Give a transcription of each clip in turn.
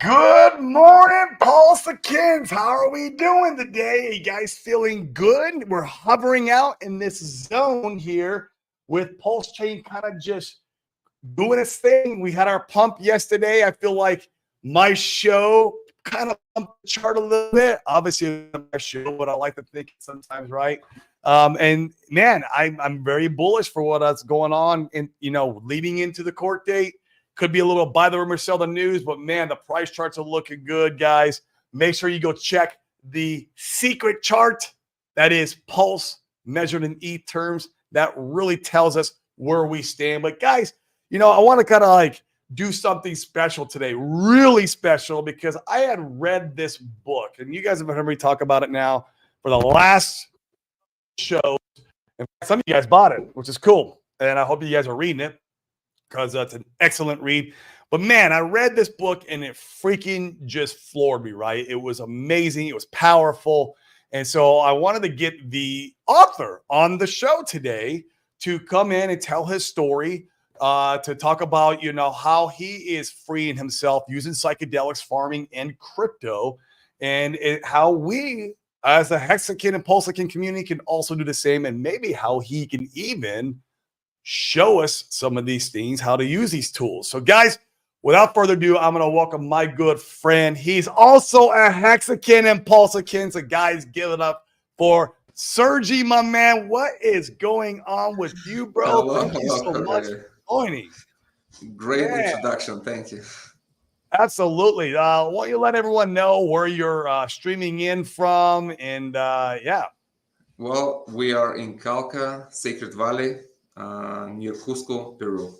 Good morning, Paulsakins. How are we doing today? Are you guys feeling good? We're hovering out in this zone here with Pulse Chain kind of just doing its thing. We had our pump yesterday. I feel like my show kind of pumped the chart a little bit. Obviously, my show, but I like to think sometimes, right? And man, I'm very bullish for what's going on, and leading into the court date. Could be a little buy the rumor, sell the news, but man, the price charts are looking good, guys. Make sure you go check the secret chart. That is pulse measured in ETH terms. That really tells us where we stand. But guys, I want to kind of like do something special today, really special, because I had read this book, and you guys have heard me talk about it now for the last show. And some of you guys bought it, which is cool. And I hope you guys are reading it, because it's an excellent read. But man, I read this book and it freaking just floored me, right? It was amazing. It was powerful. And so I wanted to get the author on the show today to come in and tell his story, to talk about, how he is freeing himself using psychedelics, farming, and crypto, and how we, as the Hexakin and Pulsakin community, can also do the same, and maybe how he can even show us some of these things, how to use these tools. So guys, without further ado, I'm going to welcome my good friend. He's also a Hexakin and Pulsakin. So guys, give it up for Sergey, my man. What is going on with you, bro? Hello, Thank you so much for joining. Great introduction. Thank you. Absolutely. Why don't you let everyone know where you're streaming in from? And yeah. Well, we are in Calca, Sacred Valley, near Cusco, Peru.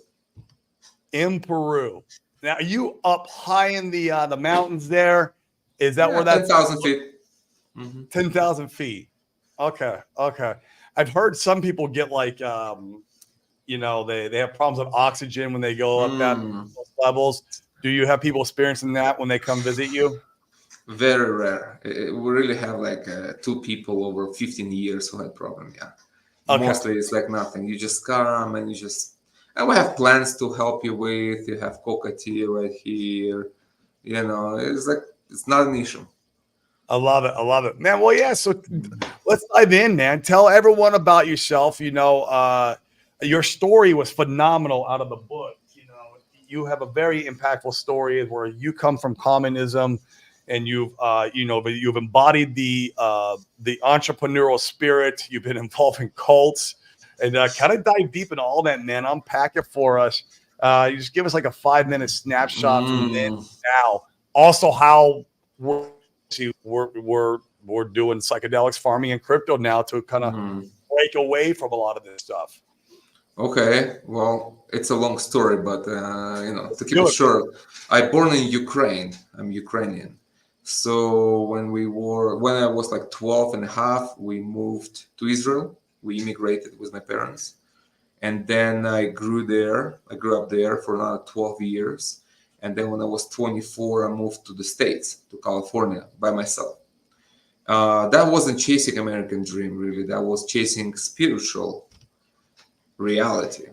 In Peru. Now, are you up high in the mountains there? Is that where that's 10,000 feet? 10,000 feet. Okay. I've heard some people get like, they have problems with oxygen when they go up that levels. Do you have people experiencing that when they come visit you? Very rare. We really have like 2 people over 15 years who had problem. Yeah. Okay. Mostly it's like nothing. You just come and and we have plans to help you with. You have coca tea right here. It's like, it's not an issue. I love it, man. Well, yeah. So let's dive in, man. Tell everyone about yourself. Your story was phenomenal out of the book. You have a very impactful story where you come from communism, and you've embodied the entrepreneurial spirit. You've been involved in cults, and kind of dive deep into all that, man. Unpack it for us. You just give us like a 5-minute snapshot from then to now. Also, how we're doing psychedelics, farming, and crypto now to kind of break away from a lot of this stuff. Okay, well, it's a long story, but to keep it short, I born in Ukraine. I'm Ukrainian. So when I was like 12 and a half, we moved to Israel. We immigrated with my parents. And then I grew up there for another 12 years. And then when I was 24, I moved to the States, to California, by myself. That wasn't chasing American dream, really. That was chasing spiritual reality.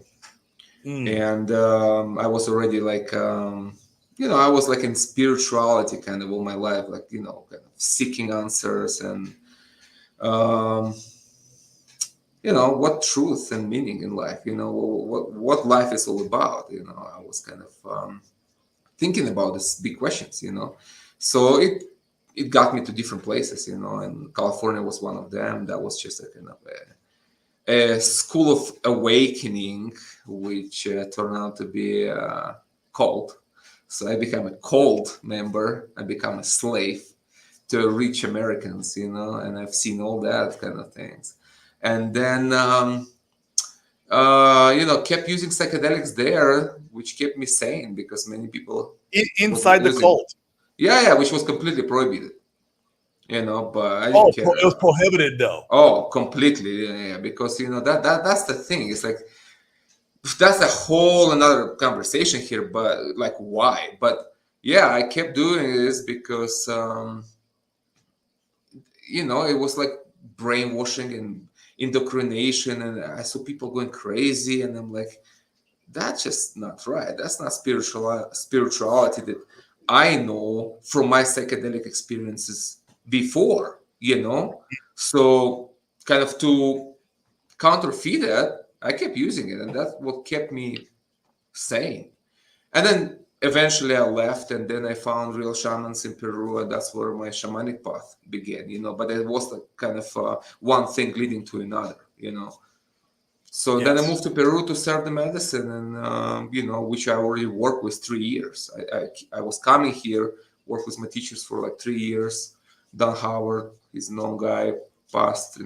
And I was already like, I was like in spirituality kind of all my life, like, kind of seeking answers and, what truth and meaning in life, what life is all about. I was kind of thinking about these big questions, so it got me to different places, and California was one of them. That was just a kind of a school of awakening, which turned out to be a cult. So I became a cult member. I became a slave to rich Americans, and I've seen all that kind of things. And then, kept using psychedelics there, which kept me sane, because many people inside the cult. Yeah, which was completely prohibited. But I didn't care. It was prohibited though. Oh, completely, yeah, because that's the thing. It's like, that's a whole another conversation here, but like, why? But yeah, I kept doing this because it was like brainwashing and indoctrination, and I saw people going crazy, and I'm like, that's just not right. That's not spirituality that I know from my psychedelic experiences before, So kind of to counterfeit that, I kept using it, and that's what kept me sane. And then eventually I left, and then I found real shamans in Peru, and that's where my shamanic path began. But it was like kind of one thing leading to another. So then I Yes. moved to Peru to serve the medicine, and which I already worked with 3 years. I was coming here, worked with my teachers for like 3 years. Don Howard, he's a known guy, passed a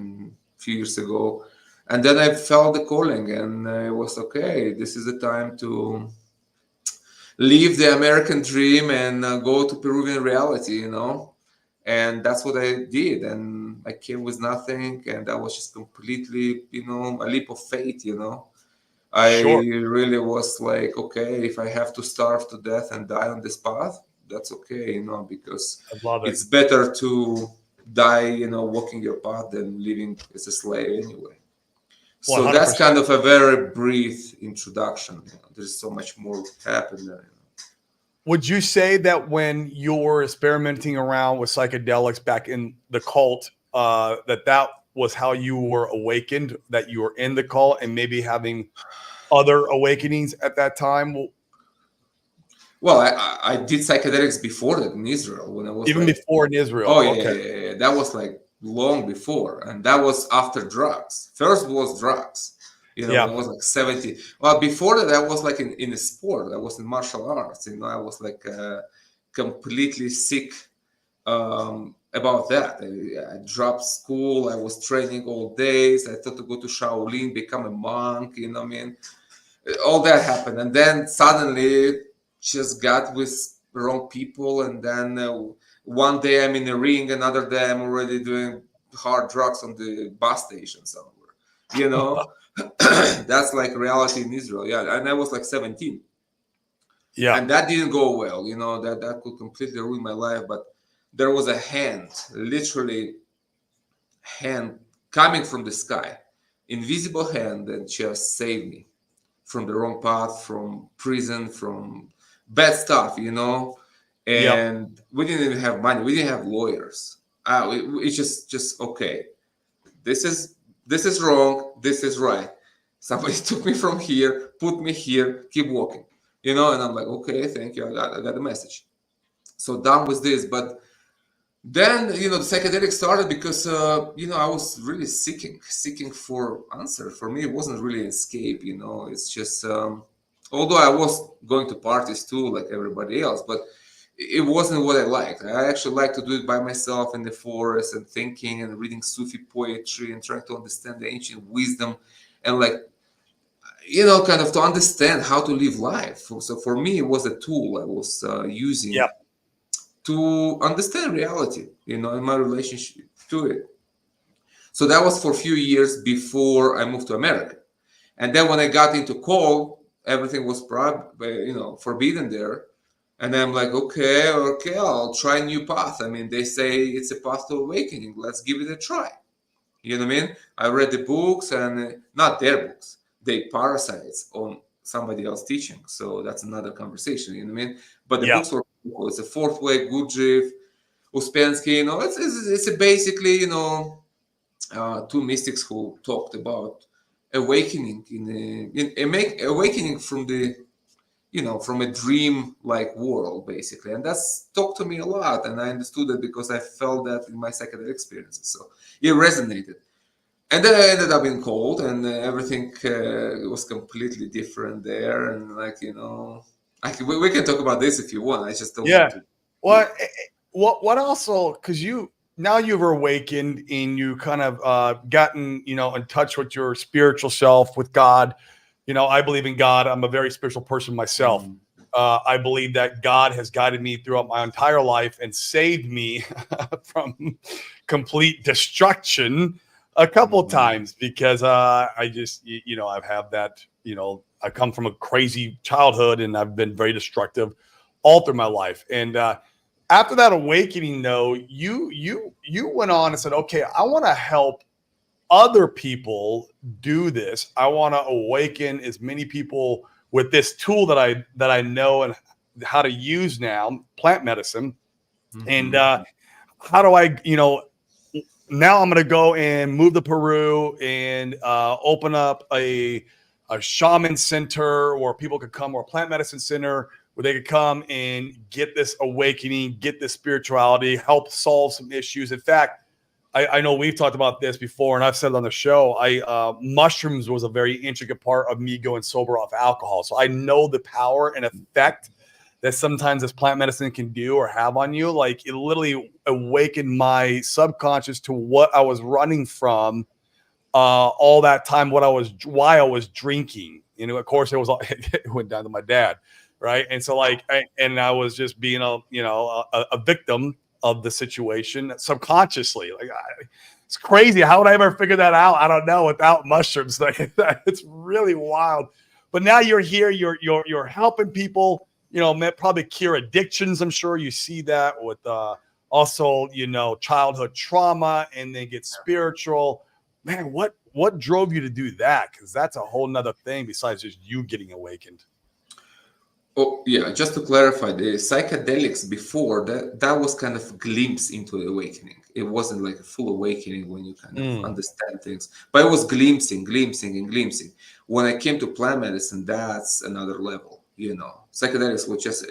few years ago, and then I felt the calling, and it was okay. This is the time to leave the American dream and go to Peruvian reality. And that's what I did. And I came with nothing, and that was just completely, a leap of faith. I Sure. really was like, okay, if I have to starve to death and die on this path, that's okay, because I love it. it's better to die, walking your path than living as a slave anyway. So that's 100%. kind of a very brief introduction. There's so much more happened there. Would you say that when you were experimenting around with psychedelics back in the cult, that was how you were awakened, that you were in the cult and maybe having other awakenings at that time? Well, I did psychedelics before that in Israel when I was Even like, before in Israel. oh yeah, Okay. yeah, yeah, yeah. That was like long before, and that was after drugs. First was drugs, when I Yeah. was like 70. Well, before that, I was like in a sport. I was in martial arts. I was like completely sick about that. I dropped school. I was training all days. I thought to go to Shaolin, become a monk. What I mean, all that happened, and then suddenly just got with wrong people, and then one day I'm in the ring, another day I'm already doing hard drugs on the bus station somewhere. That's like reality in Israel. Yeah, and I was like 17, Yeah. and that didn't go well. That could completely ruin my life. But there was a hand, literally hand, coming from the sky, invisible hand, that just saved me from the wrong path, from prison, from bad stuff. Yep. And we didn't even have money. We didn't have lawyers. It's just okay. This is wrong. This is right. Somebody took me from here, put me here, keep walking. And I'm like, okay, thank you. I got the message. So done with this. But then the psychedelic started because I was really seeking for answer. For me, it wasn't really an escape. It's just although I was going to parties too, like everybody else, but it wasn't what I liked. I actually like to do it by myself in the forest and thinking and reading Sufi poetry and trying to understand the ancient wisdom, and like kind of to understand how to live life. So for me, it was a tool I was using Yep. to understand reality, in my relationship to it. So that was for a few years before I moved to America. And then when I got into call, everything was forbidden there. And I'm like, okay, I'll try a new path. I mean, they say it's a path to awakening. Let's give it a try. You know what I mean? I read the books, and not their books. They parasites on somebody else teaching. So that's another conversation. You know what I mean? But the Yeah. books were cool. It's a fourth way, Gurdjieff, Uspensky. It's a basically two mystics who talked about awakening awakening from the from a dream like world, basically. And that's talked to me a lot, and I understood it because I felt that in my psychedelic experiences. So it resonated. And then I ended up in cold, and everything was completely different there. And we can talk about this if you want. I just don't want Yeah. to. Yeah. What also, because now you've awakened and you kind of gotten, in touch with your spiritual self, with God. I believe in God. I'm a very spiritual person myself. Mm. I believe that God has guided me throughout my entire life and saved me from complete destruction a couple times, because I just, I've had that, I come from a crazy childhood and I've been very destructive all through my life. And after that awakening, though, you went on and said, okay, I want to help other people do this. I want to awaken as many people with this tool that I know and how to use now plant medicine. And Mhm. how do I, now I'm going to go and move to Peru and open up a shaman center where people could come, or a plant medicine center where they could come and get this awakening, get this spirituality, help solve some issues. In fact, I know we've talked about this before, and I've said it on the show. Mushrooms was a very intricate part of me going sober off alcohol. So I know the power and effect that sometimes this plant medicine can do or have on you. Like, it literally awakened my subconscious to what I was running from all that time, why I was drinking. Of course, it went down to my dad, right? And so and I was just being a victim of the situation subconsciously. It's crazy. How would I ever figure that out? I don't know, without mushrooms. It's really wild. But now you're here. You're helping people. Probably cure addictions. I'm sure you see that with also childhood trauma, and then get spiritual. Man, what drove you to do that? Because that's a whole nother thing besides just you getting awakened. Oh yeah, just to clarify, the psychedelics before that was kind of glimpse into the awakening. It wasn't like a full awakening when you kind of understand things, but it was glimpsing. When I came to plant medicine, that's another level. Psychedelics was just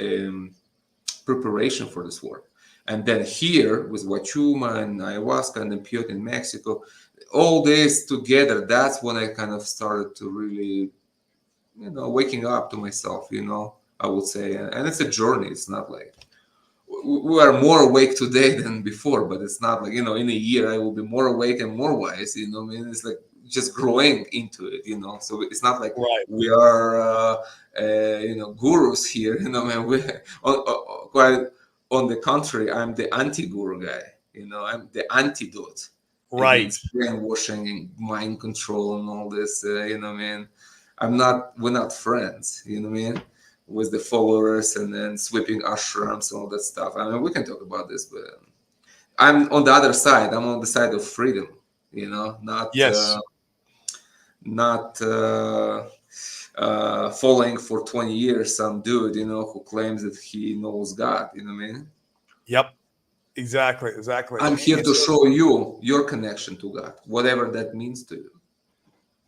preparation for this work. And then here with Wachuma and ayahuasca and then peyote in Mexico, all this together, that's when I kind of started to really, waking up to myself, I would say. And it's a journey. It's not like we are more awake today than before, but it's not like, in a year I will be more awake and more wise, I mean, it's like just growing into it, so it's not like Right. we are, gurus here, man, quite on the contrary, I'm the anti-guru guy, I'm the antidote Right. against brainwashing and mind control and all this, man. We're not friends, you know what I mean? With the followers and then sweeping ashrams and all that stuff. I mean, we can talk about this, but I'm on the other side. I'm on the side of freedom, not Yes. Following for 20 years some dude, who claims that he knows God. You know what I mean? Yep. Exactly. I'm here And to so, show you your connection to God, whatever that means to you.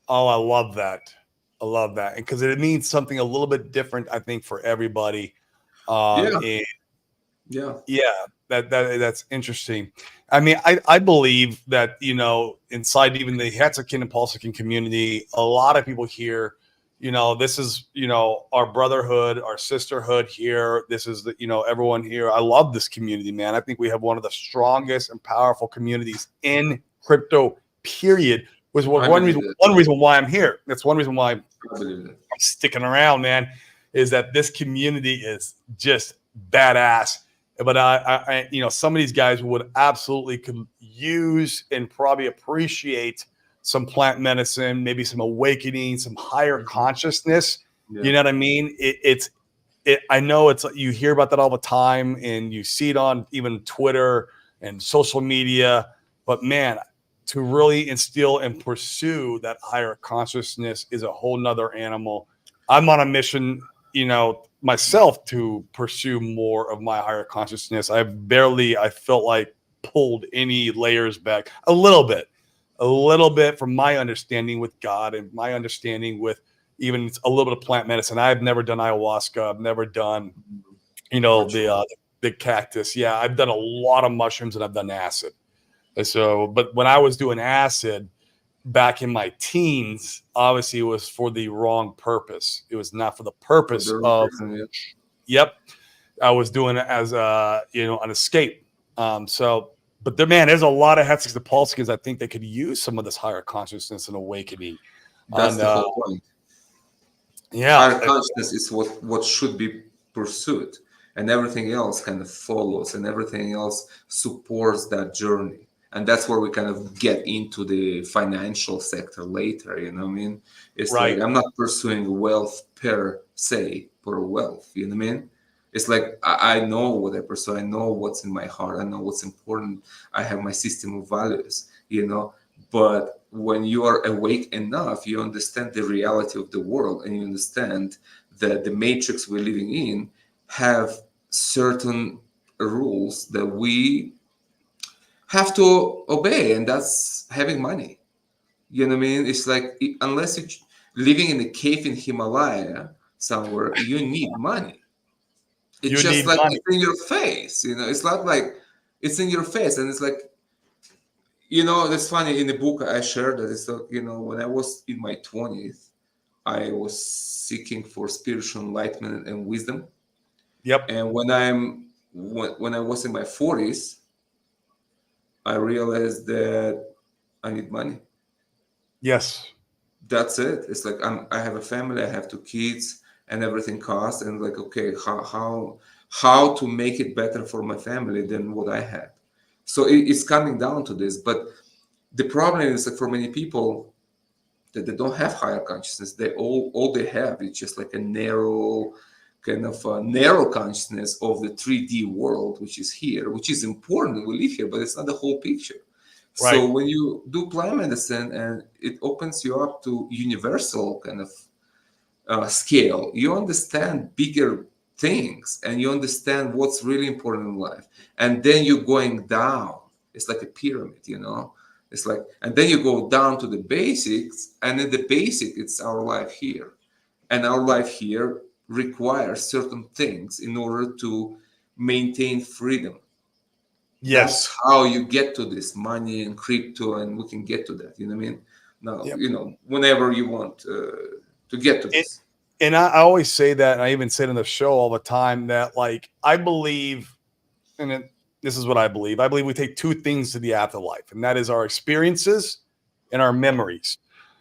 oh, I love that. Because it means something a little bit different, I think, for everybody. Yeah, And yeah. yeah, that's interesting. I mean, I believe that, inside even the Hetzican and Pulsican community, a lot of people here, this is, our brotherhood, our sisterhood here. This is everyone here. I love this community, man. I think we have one of the strongest and powerful communities in crypto, period. Was I one believe reason that. why I'm here. That's one reason why I'm I believe that. sticking around, man, is that this community is just badass. But some of these guys would absolutely could use and probably appreciate some plant medicine, maybe some awakening, some higher consciousness. Yeah. You know what I mean? I know you hear about that all the time, and you see it on even Twitter and social media. But man, to really instill and pursue that higher consciousness is a whole nother animal. I'm on a mission, myself, to pursue more of my higher consciousness. I felt like pulled any layers back a little bit from my understanding with God and my understanding with even a little bit of plant medicine. I've never done ayahuasca. I've never done, the cactus. Yeah, I've done a lot of mushrooms and I've done acid. And so, but when I was doing acid back in my teens, obviously it was for the wrong purpose. It was not for the purpose of, yep. I was doing it as an escape. But there's a lot of Hetzics and Pulsicans. I think they could use some of this higher consciousness and awakening. That's the whole point. Yeah. Higher consciousness is what should be pursued, and everything else kind of follows, and everything else supports that journey. And that's where we kind of get into the financial sector later. You know what I mean? It's right. like I'm not pursuing wealth per se, per wealth. You know what I mean? It's like I know what I pursue. I know what's in my heart. I know what's important. I have my system of values. But when you are awake enough, you understand the reality of the world, and you understand that the matrix we're living in have certain rules that we have to obey, and that's having money. You know what I mean? It's like unless you're living in a cave in Himalaya somewhere, you need money. It's You just need like money. it's in your face. It's not like it's in your face, and it's like that's funny. In the book I shared that it's like, when I was in my 20s, I was seeking for spiritual enlightenment and wisdom. Yep. And when I was in my 40s, I realized that I need money. Yes. That's it. It's like I have a family, I have 2 kids, and everything costs. And like, okay, how to make it better for my family than what I had. So it's coming down to this. But the problem is that for many people that they don't have higher consciousness, they all they have is just like a narrow consciousness of the 3D world, which is here, which is important. We live here, but it's not the whole picture. So Right. when you do plant medicine and it opens you up to universal kind of scale, you understand bigger things and you understand what's really important in life. And then you're going down. It's like a pyramid. It's like, and then you go down to the basics, and in the basic, it's our life here. And our life here requires certain things in order to maintain freedom. That's Yes. how you get to this money and crypto, and we can get to that. You know what I mean? Now, Yep. whenever you want to get to It, this. and I always say that, and I even say it in the show all the time that, like, I believe, this is what I believe. I believe we take two things to the afterlife, and that is our experiences and our memories.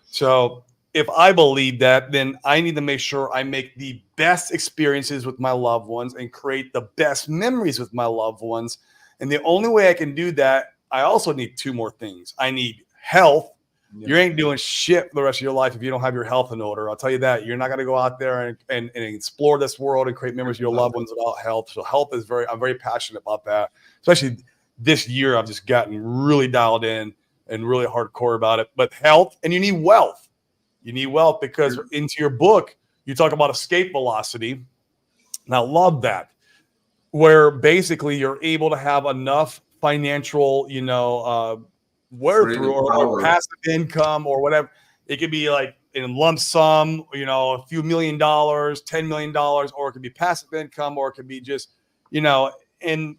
So if I believe that, then I need to make sure I make the best experiences with my loved ones and create the best memories with my loved ones. And the only way I can do that, I also need two more things. I need health. You Yeah. ain't doing shit for the rest of your life if you don't have your health in order. I'll tell you that. You're not going to go out there and explore this world and create memories of your loved ones without health. So health is I'm very passionate about that. Especially this year, I've just gotten really dialed in and really hardcore about it. But health, and you need wealth. You need wealth because into your book, you talk about escape velocity. And I love that, where basically you're able to have enough financial, wear through Freedom, or power. passive income or whatever. It could be like in lump sum, a few $1 million, $10 million, or it could be passive income, or it could be just, and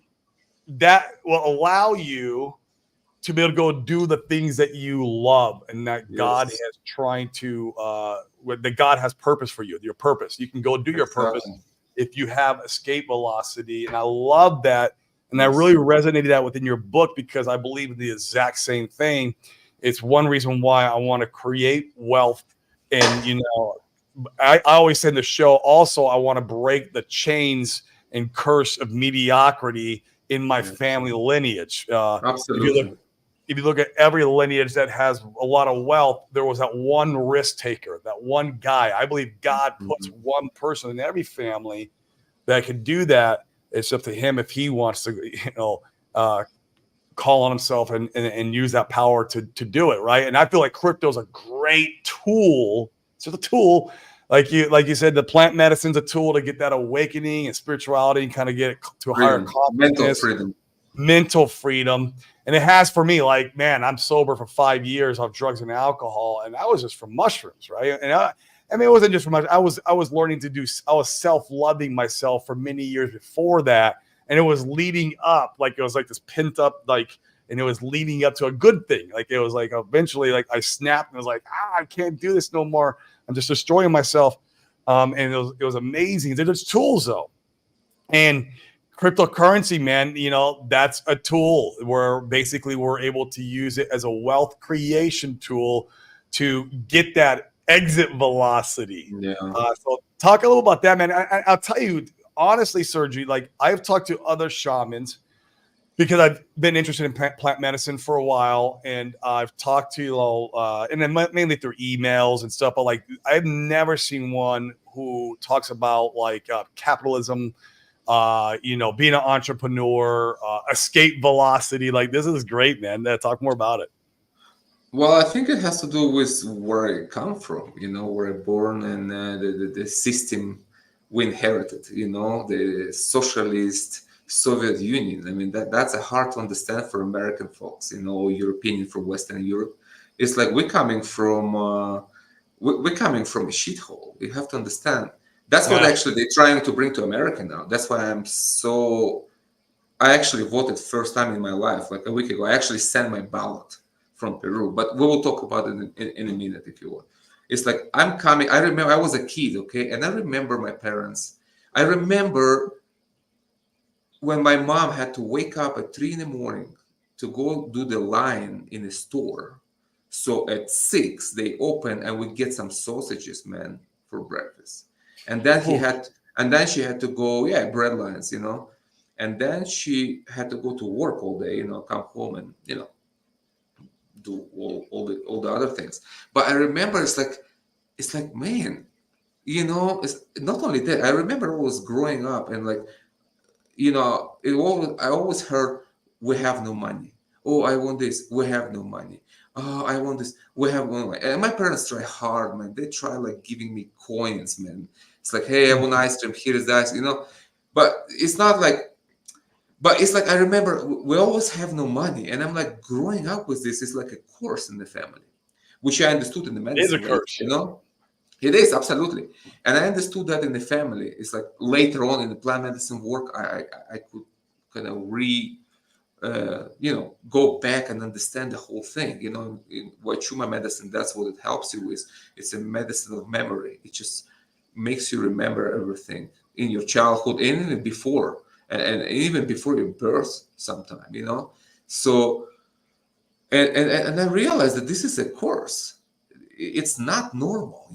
that will allow you to be able to go do the things that you love and that God Yes, is trying to, that God has purpose for you, your purpose. You can go do your purpose exactly. if you have escape velocity. And I love that. And I really Yes. resonated that within your book because I believe the exact same thing. It's one reason why I want to create wealth. And, I always say in the show also, I want to break the chains and curse of mediocrity in my Yeah. family lineage. If you look Absolutely. if you look at every lineage that has a lot of wealth, there was that one risk taker, that one guy. I believe God puts Mhm. one person in every family that can do that. It's up to him if he wants to, uh, call on himself and use that power to do it, right? And I feel like crypto is a great tool. It's just a tool, like you said, the plant medicine's a tool to get that awakening and spirituality and kind of get it to a higher Freedom, mental consciousness, freedom. mental freedom. And it has for me, like, man, I'm sober for 5 years off drugs and alcohol, and that was just from mushrooms, right? And I mean, it wasn't just from mushrooms. I was learning to do. I was self-loving myself for many years before that, and it was leading up, like it was like this pent up, like, and it was leading up to a good thing. Like it was like eventually, like I snapped and was like, I can't do this no more. I'm just destroying myself. And it was amazing. They're just tools though, and cryptocurrency, man, that's a tool where basically we're able to use it as a wealth creation tool to get that exit velocity. Yeah. So talk a little about that, man. I'll tell you honestly, Sergey, like I've talked to other shamans because I've been interested in plant medicine for a while, and I've talked to and then mainly through emails and stuff. But like, I've never seen one who talks about like capitalism, being an entrepreneur, escape velocity. Like this is great, man. Talk more about it. Well, I think it has to do with where I come from, where I born and the system we inherited, the socialist Soviet Union. I mean, that's hard to understand for American folks, European from Western Europe. It's like we're coming from a shithole. You have to understand. That's what Yeah. actually they're trying to bring to America now. That's why I actually voted first time in my life, like a week ago. I actually sent my ballot from Peru, but we will talk about it in a minute if you want. It's like I'm coming. I remember I was a kid, okay, and I remember my parents. I remember when my mom had to wake up at 3 in the morning to go do the line in a store. So at 6 they open and we get some sausages, man, for breakfast. And then Oof. and then she had to go, yeah, bread lines, and then she had to go to work all day, come home and do all the other things. But I remember it's like man, it's not only that. I remember I was growing up and like I always heard, we have no money. Oh, I want this. We have no money. Oh, I want this. We have no money. And my parents try hard, man. They try like giving me coins, man. It's like, hey, I want ice cream. Here is ice, But it's not like, but it's like I remember we always have no money, and I'm like growing up with this. It's like a curse in the family, which I understood in the It is a medicine, curse. It is absolutely, and I understood that in the family. It's like later on in the plant medicine work, I could kind of go back and understand the whole thing. In Wachuma medicine, that's what it helps you with. It's a medicine of memory. It just makes you remember everything in your childhood and even before, and even before your birth, sometime. So and I realized that this is a course. It's not normal.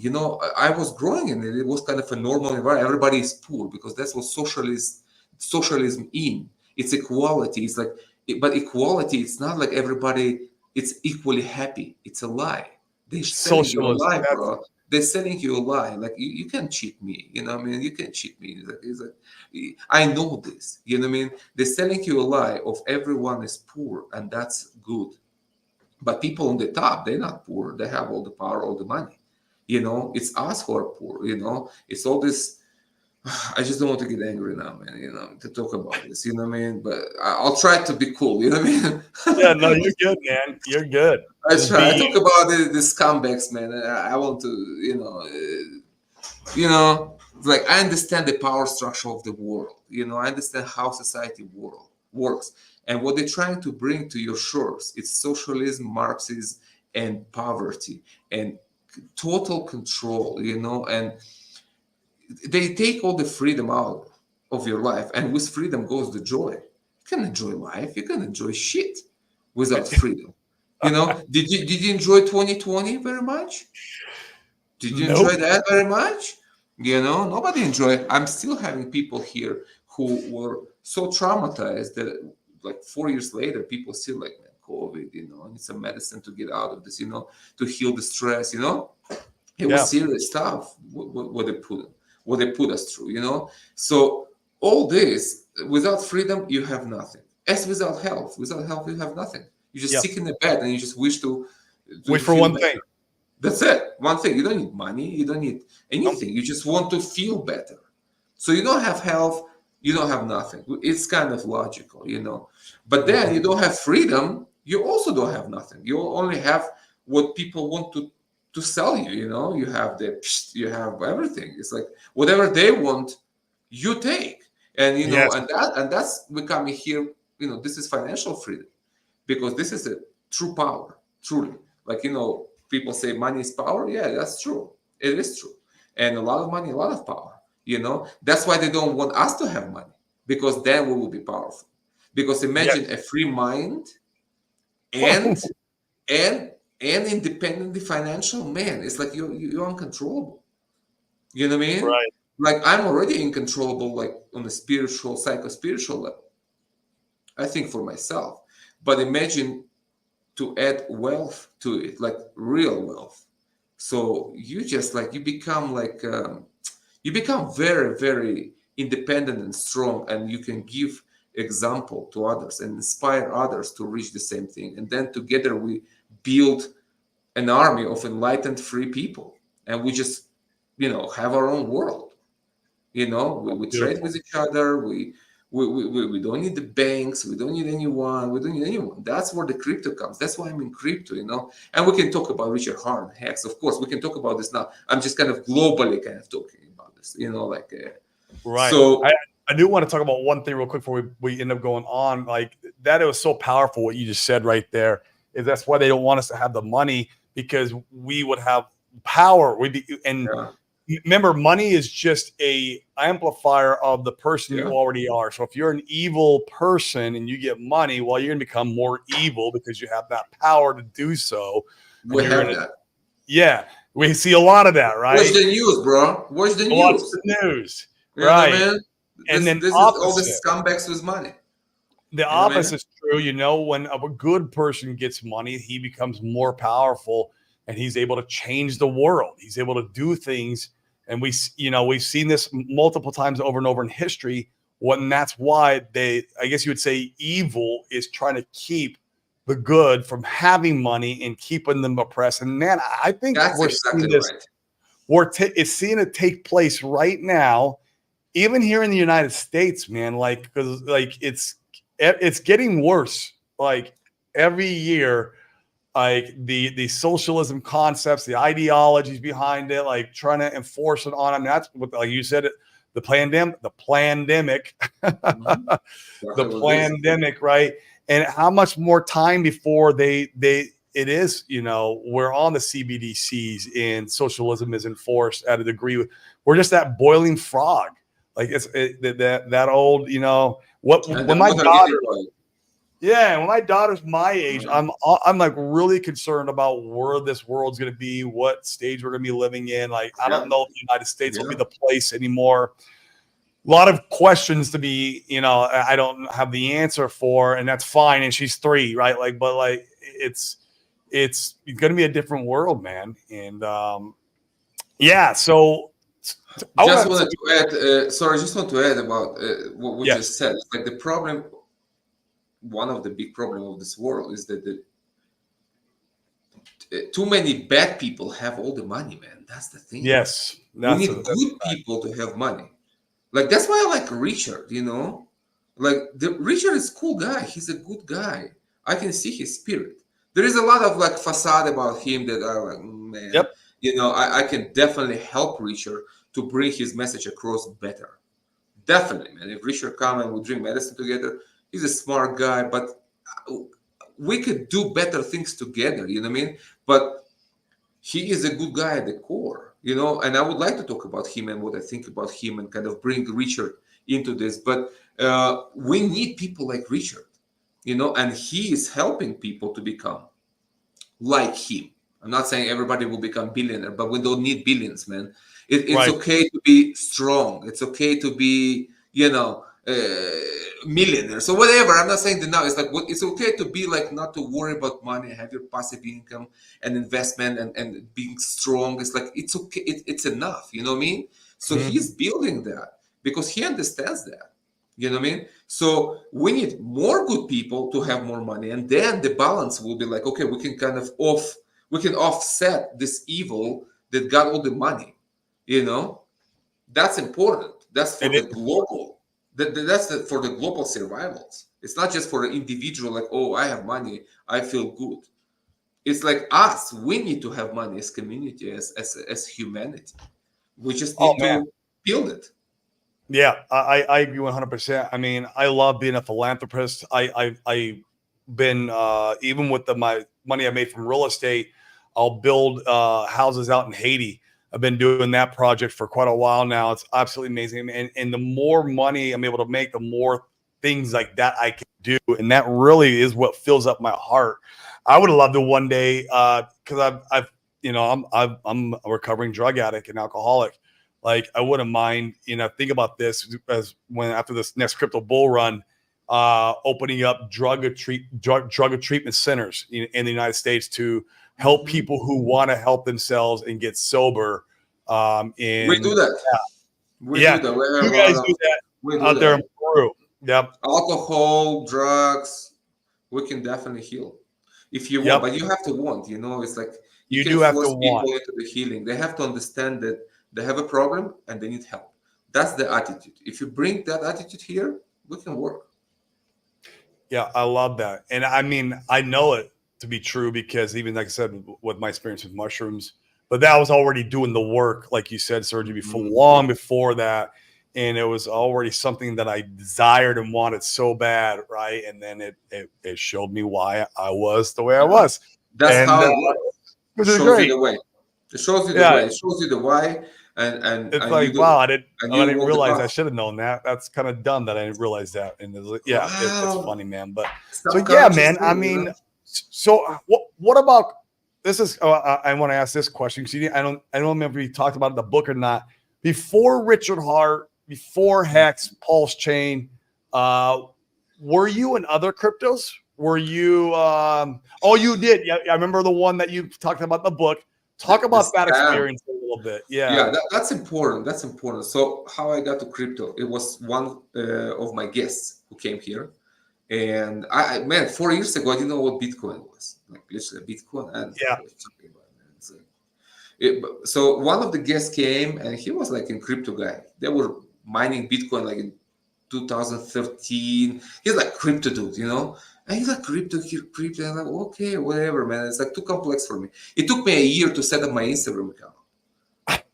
I was growing in it. It was kind of a normal environment. Everybody is poor because that's what socialism in. It's equality. It's like, but equality, it's not like everybody, it's equally happy. It's a lie. They're selling you a Socialism. lie, That's bro. They're selling you a lie. Like you can't cheat me. What I mean? You can't cheat me. It's like, I know this. What I mean? They're selling you a lie of everyone is poor and that's good. But people on the top, they're not poor. They have all the power, all the money. It's us who are poor. It's all this. I just don't want to get angry now, man. To talk about this. What I mean? But I'll try to be cool. You know what I mean? yeah. No, you're good, man. You're good. I Just try. I be talk about the scumbags, man. I want to, like I understand the power structure of the world. I understand how society world works and what they're trying to bring to your shores. It's socialism, Marxism, and poverty and total control. And they take all the freedom out of your life, and with freedom goes the joy. You can enjoy life. You can enjoy shit without freedom. Did you enjoy 2020 very much? Did you nope. enjoy that very much? Nobody enjoyed. I'm still having people here who were so traumatized that like 4 years later, people still like, man, COVID, I need some medicine to get out of this, to heal the stress, It Yeah. was serious stuff what they put us through, So all this, without freedom, you have nothing. As without health you have nothing. You just Yeah. sick in the bed and you just wish to Wait for feel one better. thing. That's it. One thing. You don't need money. You don't need anything. You just want to feel better. So you don't have health. You don't have nothing. It's kind of logical, But then you don't have freedom. You also don't have nothing. You only have what people want to sell you. You have you have everything. It's like whatever they want, you take. And Yes. and that's becoming here. This is financial freedom because this is a true power, truly. Like people say money is power. Yeah, that's true. It is true. And a lot of money, a lot of power. That's why they don't want us to have money because then we will be powerful. Because Yes. imagine a free mind and and independently financial man. It's like you're uncontrollable. You know what I mean? Right. Like I'm already uncontrollable, like on a spiritual, psycho-spiritual level. I think for myself. But imagine to add wealth to it, like real wealth. So you become you become very, very independent and strong, and you can give example to others and inspire others to reach the same thing. And then together we build an army of enlightened free people, and we just have our own world. You know, we trade Beautiful. with each other. We don't need the banks. We don't need anyone. We don't need anyone. That's where the crypto comes. That's why I'm in crypto, you know. And we can talk about Richard Hart, Hex. Of course, we can talk about this now. I'm just kind of globally kind of talking about this, you know, like. Right. So I do want to talk about one thing real quick before we end up going on. Like that, it was so powerful what you just said right there. Is that's why they don't want us to have the money, because we would have power. We'd be, and yeah, remember, money is just a amplifier of the person you yeah, already are. So if you're an evil person and you get money, well, you're gonna become more evil because you have that power to do so. And we you're have gonna, that. yeah, we see a lot of that, Watch right? the news, bro. Watch the Watch news. the news, You know what I right? mean? And then This is all the opposite. scumbags with money. The You know what I mean? opposite is true. You know, when a good person gets money, he becomes more powerful and he's able to change the world. He's able to do things. And we've seen this multiple times over and over in history. And that's why I guess you would say evil is trying to keep the good from having money and keeping them oppressed. And man, I think That's we're exactly seeing this, right. it's seeing it take place right now, even here in the United States, man. Like, because like it's getting worse. Like every year, like the socialism concepts, the ideologies behind it, like trying to enforce it on them. That's what, like you said, the pandemic, Mhm. the Exactly what it is. pandemic, right? And how much more time before it is, we're on the CBDCs and socialism is enforced at a degree. We're just that boiling frog. Like that old, And the when my water daughter, getting boiled. yeah, when my daughter's my age, Yeah. I'm like really concerned about where this world's going to be, what stage we're going to be living in. Like, I Yeah. don't know if the United States will be Yeah. the place anymore. A lot of questions to be, I don't have the answer for, and that's fine. And she's 3, right? Like, but like, it's going to be a different world, man. And yeah, so I Just want wanted to, to add, sorry, just want to add about what we yes, just said. Like the problem, one of the big problem of this world is that too many bad people have all the money, man. That's the thing. yes, We that's need good people to have money. Like that's why I like Richard, you know? Like the Richard is a cool guy. He's a good guy. I can see his spirit. There is a lot of like facade about him that are like, man, yep. you know, I can definitely help Richard to bring his message across better. Definitely, man. If Richard come and we drink medicine together, he's a smart guy, but we could do better things together, you know what I mean? But he is a good guy at the core, you know, and I would like to talk about him and what I think about him and kind of bring Richard into this. But we need people like Richard, you know, and he is helping people to become like him. I'm not saying everybody will become billionaire, but we don't need billions, man. It's Right. okay to be strong. It's okay to be, you know, millionaires or whatever. I'm not saying that now. It's like it's okay to be like not to worry about money, have your passive income and investment and being strong. It's like it's okay. It's enough. You know what I mean? So Mhm. he's building that because he understands that. You know what I mean? So we need more good people to have more money, and then the balance will be like, okay, we can kind of we can offset this evil that got all the money. You know, that's important. That's for And the it, global. For the global survivals. It's not just for the individual. Like, oh, I have money, I feel good. It's like us. We need to have money as community, as humanity. We just oh need man. to build it. Yeah, I agree 100%. I mean, I love being a philanthropist. I been even with my money I made from real estate, I'll build houses out in Haiti. I've been doing that project for quite a while now. It's absolutely amazing. And the more money I'm able to make, the more things like that I can do. And that really is what fills up my heart. I would love to one day, because I've I'm a recovering drug addict and alcoholic. Like I wouldn't mind, think about this as when after this next crypto bull run, opening up drug treatment centers in the United States to help Mhm. people who want to help themselves and get sober. We do And that. We do yeah, that. We have you a lot guys of. do that We do out there that. in Peru. Yep, Alcohol, drugs, we can definitely heal if you want, yep. but you have to want. You know, it's like you You can do have to force want. people into the healing. They have to understand that they have a problem and they need help. That's the attitude. If you bring that attitude here, we can work. Yeah, I love that. And I mean, I know it to be true because even like I said, with my experience with mushrooms, but that was already doing the work, like you said, Sergey, before Mhm. long before that. And it was already something that I desired and wanted so bad, right? And then it showed me why I was the way I Yeah. was. That's And how it works. It which is shows you great. the way. It shows you the Yeah. way. It shows you the why, It's and you like, do, wow, and I you didn't walk the realize I path. should have known that. That's kind of dumb that I didn't realize that. And yeah, it's Wow, funny, man. But so yeah, man. subconsciously, I mean, so what about this? Is I want to ask this question because I don't remember if you talked about it in the book or not. Before Richard Hart, before Hex, Pulse Chain, uh, were you in other cryptos? Were you? Oh, you did. Yeah, I remember the one that you talked about in the book. Talk the about that scam. experience a little bit. Yeah. Yeah, that's important. That's important. So how I got to crypto? It was one of my guests who came here, and man, 4 years ago I didn't know what Bitcoin was. Like literally Bitcoin, and Yeah. what you're talking about, man. It's like, so one of the guests came, and he was like a crypto guy. They were mining Bitcoin like in 2013. He's like crypto dude, you know. And he's like crypto here, crypto. And I'm like, okay, whatever, man. It's like too complex for me. It took me a year to set up my Instagram account.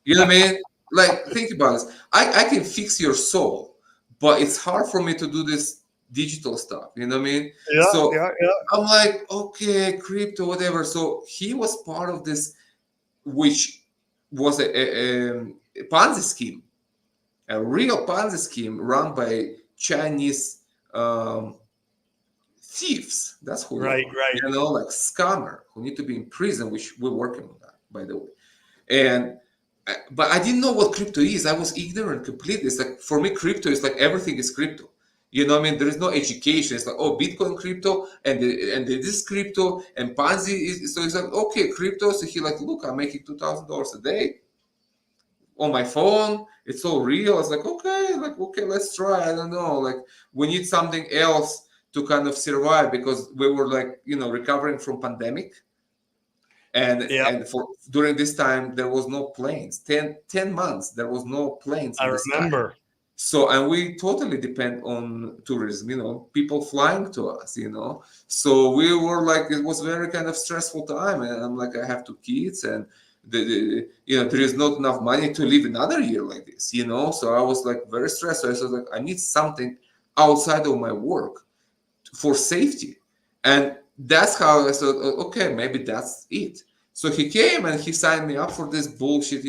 You know what I mean? Like, think about this. I can fix your soul, but it's hard for me to do this digital stuff. You know what I mean? Yeah, So yeah, yeah. I'm like, okay, crypto, whatever. So he was part of this, which was a Ponzi scheme, a real Ponzi scheme run by Chinese um, thieves. That's who they Right, are. right. You know, like scammer who need to be in prison, which we're working on that, by the way. And but I didn't know what crypto is. I was ignorant completely. It's like for me, crypto is like everything is crypto. You know what I mean? There is no education. It's like, oh, Bitcoin crypto and this crypto and Ponzi is, so it's like, okay, crypto. So he like, look, I'm making $2,000 a day on my phone. It's all real. It's like, okay, let's try. I don't know. Like we need something else to kind of survive because we were like, recovering from pandemic Yeah, and for during this time there was no planes. 10 months there was no planes I in the sky. remember. So and we totally depend on tourism, people flying to us, so we were like, it was very kind of stressful time, and I'm like, I have two kids, and there is not enough money to live another year like this, so I was like very stressed. So I was like, I need something outside of my work for safety. And that's how I thought, okay, maybe that's it. So he came and he signed me up for this bullshit,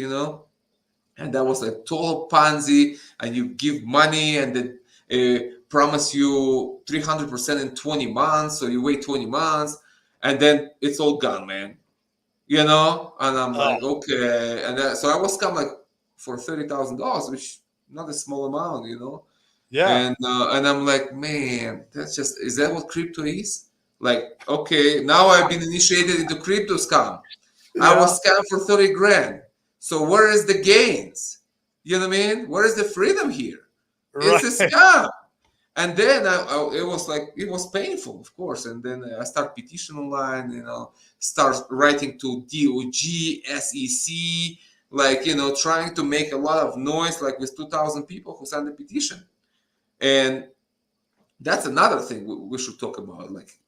and that was a total Ponzi. And you give money and they promise you 300% in 20 months. So you wait 20 months and then it's all gone, man. And I'm Oh, like, okay. And so I was kind of like for $30,000, which not a small amount, yeah. and I'm like, man, is that what crypto is? Like, okay, now I've been initiated into crypto scam. I Yeah. was scammed for 30 grand. So where is the gains? You know what I mean? Where is the freedom here? It's a Right. scam. And then it was like, it was painful, of course. And then I start petition online, start writing to DOG, SEC, like, trying to make a lot of noise, like with 2,000 people who signed the petition. And that's another thing we should talk about, like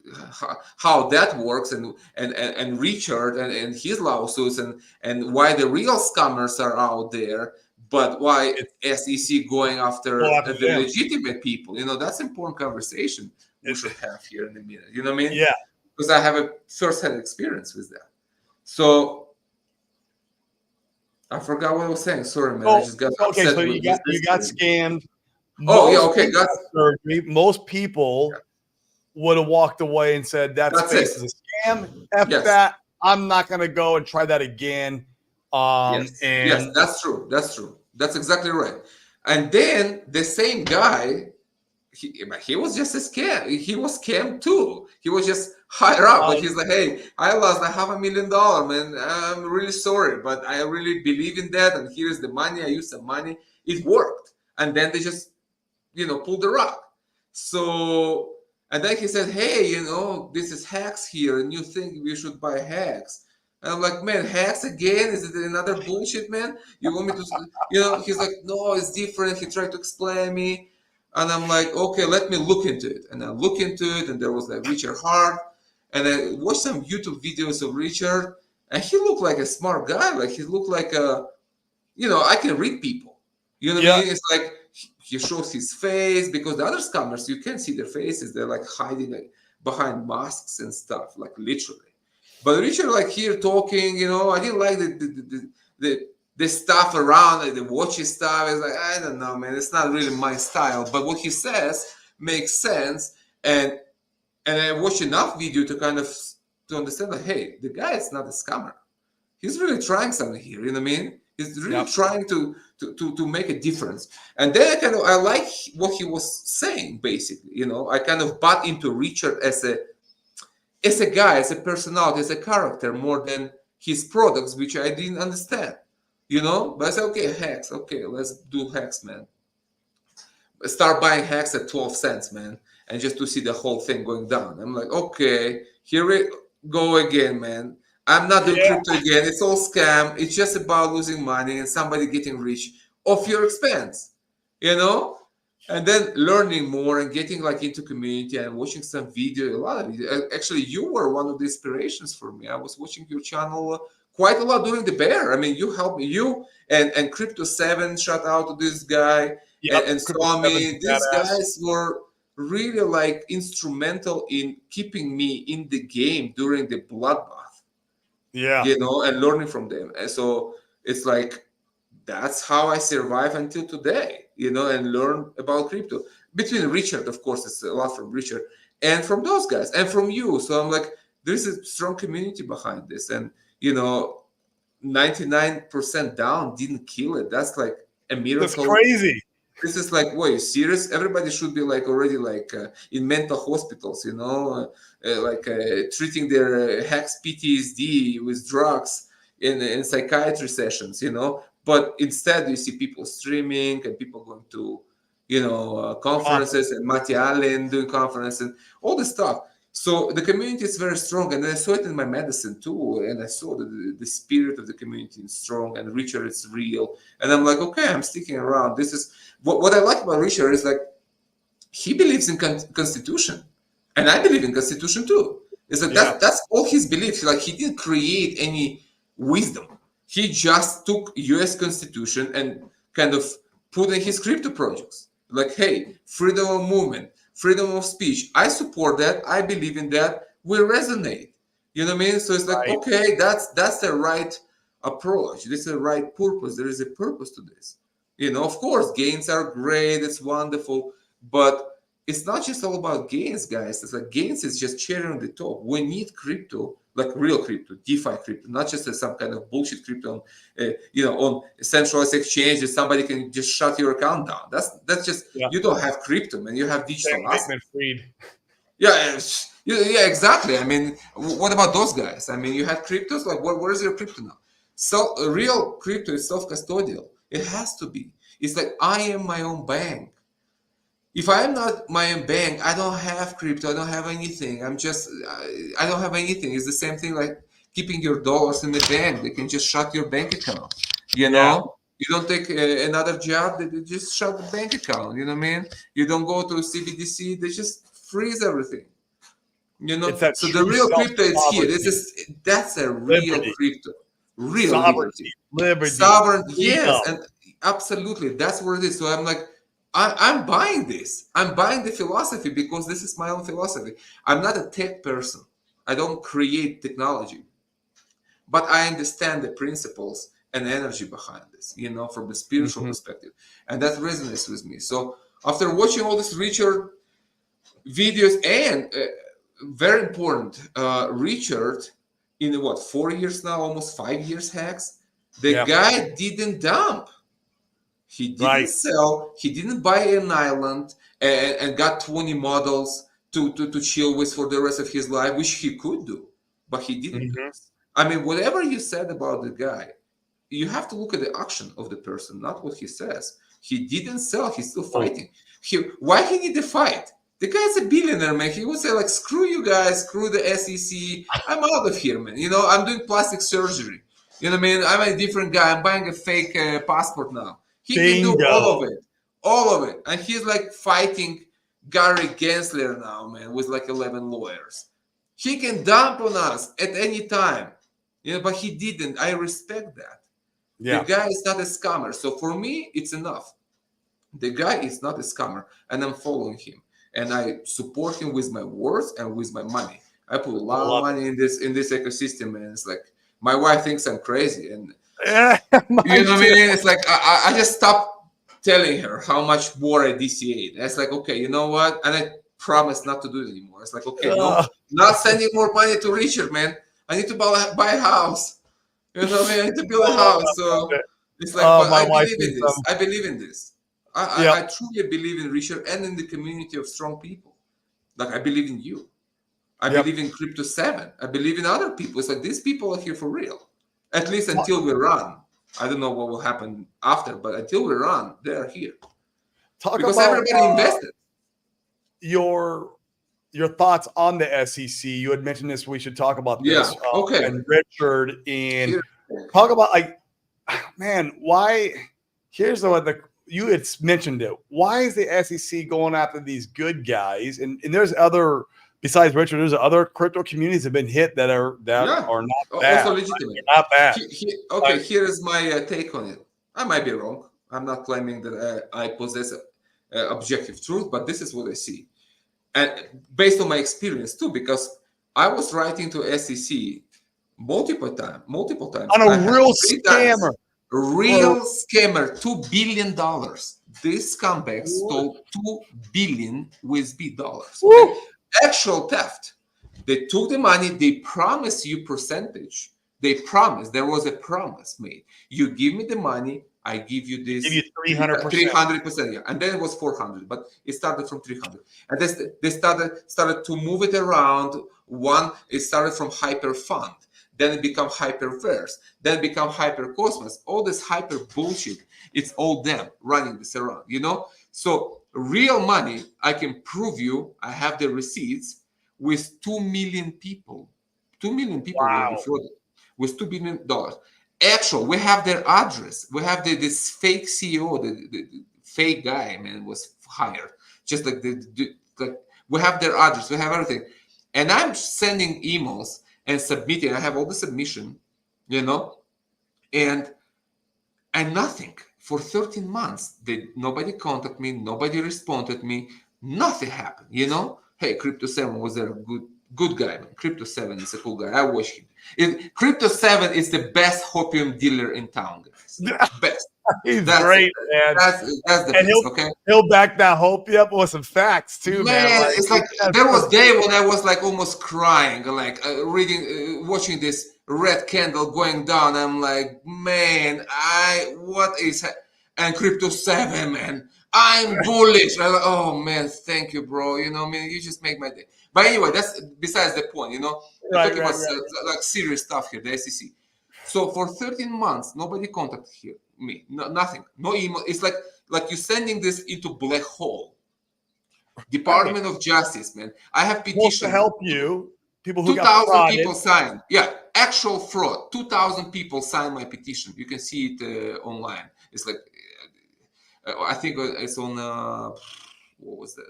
how that works, and Richard and his lawsuits, and why the real scammers are out there, but why It's SEC going go after after the them. legitimate people. That's important conversation we It, should have here in a minute. You know what I mean? yeah. Because I have a first-hand experience with that. So I forgot what I was saying. Sorry, man. I So just got okay, so upset with you this got thing. scammed. Oh yeah, Most okay, people, got Sergey, most people would have walked away and said that that's it. space is a scam. F Yes. that. I'm not gonna go and try that again. Yes, And that's true. That's true. That's exactly right. And then the same guy, he was just a scam. He was scammed too. He was just higher up, but he's like, hey, I lost a $500,000, man. I'm really sorry, but I really believe in that. And here's the money. I used some money. It worked. And then they just, pulled the rug. So, and then he said, hey, this is hacks here, and you think we should buy hacks. And I'm like, man, hacks again? Is it another bullshit, man? You want me to, he's like, no, it's different. He tried to explain me. And I'm like, okay, let me look into it. And I look into it, and there was like Richard Hart. And I watched some YouTube videos of Richard, and he looked like a smart guy. Like he looked like I can read people. You know what I Yeah. mean? It's like he shows his face, because the other scammers, you can't see their faces. They're like hiding behind masks and stuff, like literally. But Richard, like here talking, I didn't like the stuff around, like the watchy stuff. It's like, I don't know, man. It's not really my style. But what he says makes sense. And I watched enough video to kind of to understand that, hey, the guy is not a scammer. He's really trying something here. You know what I mean? He's really trying to make a difference. And then I like what he was saying, basically. I kind of bought into Richard as a guy, as a personality, as a character, more than his products, which I didn't understand. But I said, okay, hacks. Okay, let's do hacks, man. Start buying hacks at 12 cents, man, and just to see the whole thing going down. I'm like, okay, here we go again, man. I'm not doing crypto again. It's all scam. It's just about losing money and somebody getting rich off your expense, And then learning more and getting like into community and watching some video, a lot of video. Actually, you were one of the inspirations for me. I was watching your channel quite a lot during the bear. I mean, you helped me. You and Crypto 7, shout out to this guy. And Swami, these guys were really like instrumental in keeping me in the game during the bloodbath. Yeah. And learning from them. And so it's like, that's how I survive until today, and learn about crypto. Between Richard, of course, it's a lot from Richard, and from those guys, and from you. So I'm like, there's a strong community behind this. And, 99% down didn't kill it. That's like a miracle. That's crazy. This is like, wait, you serious? Everybody should be like already like in mental hospitals, treating their hacks PTSD with drugs in psychiatry sessions, But instead, you see people streaming and people going to, conferences, and Matti Allen doing conferences and all this stuff. So the community is very strong, and I saw it in my medicine too. And I saw the spirit of the community is strong, and Richard is real. And I'm like, okay, I'm sticking around. This is what I like about Richard is like he believes in Constitution, and I believe in Constitution too. It's like that's all his beliefs. Like he didn't create any wisdom. He just took U.S. Constitution and kind of put in his crypto projects. Like, hey, freedom of movement, freedom of speech. I support that. I believe in that. We resonate. You know what I mean? So it's like, okay, that's the right approach. This is the right purpose. There is a purpose to this. Of course, gains are great. It's wonderful. But it's not just all about gains, guys. It's like gains is just cherry on the top. We need crypto, like real crypto, DeFi crypto, not just some kind of bullshit crypto on a centralized exchange that somebody can just shut your account down. That's just you don't have crypto, man. You have digital assets. Yeah, exactly. I mean, what about those guys? I mean, you had cryptos. Like, where is your crypto now? So real crypto is self-custodial. It has to be. It's like I am my own bank. If I am not my own bank, I don't have crypto. I don't have anything. I don't have anything. It's the same thing like keeping your dollars in the bank. They can just shut your bank account. You don't take another job. They just shut the bank account. You know what I mean? You don't go to CBDC. They just freeze everything. So the real crypto is here. That's a real crypto. Real sovereignty, liberty, sovereign. Yes, and absolutely, that's what it is. So I'm like, I'm buying this. I'm buying the philosophy because this is my own philosophy. I'm not a tech person. I don't create technology, but I understand the principles and energy behind this, from the spiritual perspective, and that resonates with me. So after watching all these Richard videos and very important, Richard, in 4 years now, almost 5 years hacks, the guy didn't dump. He didn't sell. He didn't buy an island and got 20 models to chill with for the rest of his life, which he could do, but he didn't. I mean, whatever you said about the guy, you have to look at the action of the person, not what he says. He didn't sell. He's still fighting. Why he need to fight? The guy's a billionaire, man. He would say like, "Screw you guys, screw the SEC. I'm out of here, man. You know, I'm doing plastic surgery. You know what I mean? I'm a different guy. I'm buying a fake passport now. He can do all of it, and he's like fighting Gary Gensler now, man, with like 11 lawyers. He can dump on us at any time, you know, but he didn't. I respect that. Yeah. The guy is not a scammer, so for me, it's enough. The guy is not a scammer, and I'm following him, and I support him with my words and with my money. I put a lot of money in this ecosystem, and it's like my wife thinks I'm crazy, and you know what I mean. It's like I just stopped telling her how much more I DCA'd. It's like, okay, you know what, and I promise not to do it anymore. It's like, okay, no, not sending more money to Richard, man. I need to buy a house. You know what I mean? I need to build a house. So it's like, but I believe in this. I believe in this. I truly believe in Richard and in the community of strong people. Like I believe in you. I believe in Crypto 7. I believe in other people. It's like these people are here for real. At least until we run. I don't know what will happen after, but until we run, they are here. Because everybody invested. Your thoughts on the SEC. You had mentioned this. We should talk about this. Yeah. Okay. And Richard, and talk about like, man, why? Here's you had mentioned it. Why is the SEC going after these good guys? And there's other, besides Richard, there's other crypto communities that have been hit that are not bad. Also legitimate. Not bad. Here is my take on it. I might be wrong. I'm not claiming that I possess objective truth, but this is what I see. And based on my experience too, because I was writing to SEC multiple times. On a real scammer. Real scammer, $2 billion. This scumbag stole $2 billion USB dollars. Okay? Actual theft. They took the money. They promised you percentage. They promised. There was a promise made. You give me the money. I give you this. Give you 300%. 300%. Yeah, and then it was 400, but it started from 300. And they started to move it around. One, it started from Hyperfund. Then it become Hyperverse, then it become Hypercosmos. All this hyper bullshit, it's all them running this around, you know? So real money, I can prove you, I have the receipts with 2 million people. 2 million people were defrauded with $2 billion. Actual, we have their address. We have this fake CEO, the fake guy, man, was hired. Just like we have their address, we have everything. And I'm sending emails and submitting. I have all the submission, you know, and nothing for 13 months. Nobody contacted me, nobody responded me, nothing happened, you know. Hey, Crypto 7 was a good guy, man. Crypto 7 is a cool guy. I watch him. Crypto 7 is the best opium dealer in town, guys. Best. He's great, man. That's the best, okay? He'll back that hope up with some facts too, man. Like, it's like there was day when I was like almost crying, like watching this red candle going down. I'm like, man, what is? And Crypto 7, man, I'm bullish. I'm like, oh man, thank you, bro. You know, I mean, you just make my day. But anyway, that's besides the point. You know, we're talking about like serious stuff here, the SEC. So for 13 months, nobody contacted me. Nothing. No email. It's like you're sending this into black hole. Department of Justice, man. I have petitions to help you. People who 2,000 people signed. Yeah, actual fraud. 2,000 people signed my petition. You can see it online. It's like I think it's on what was that?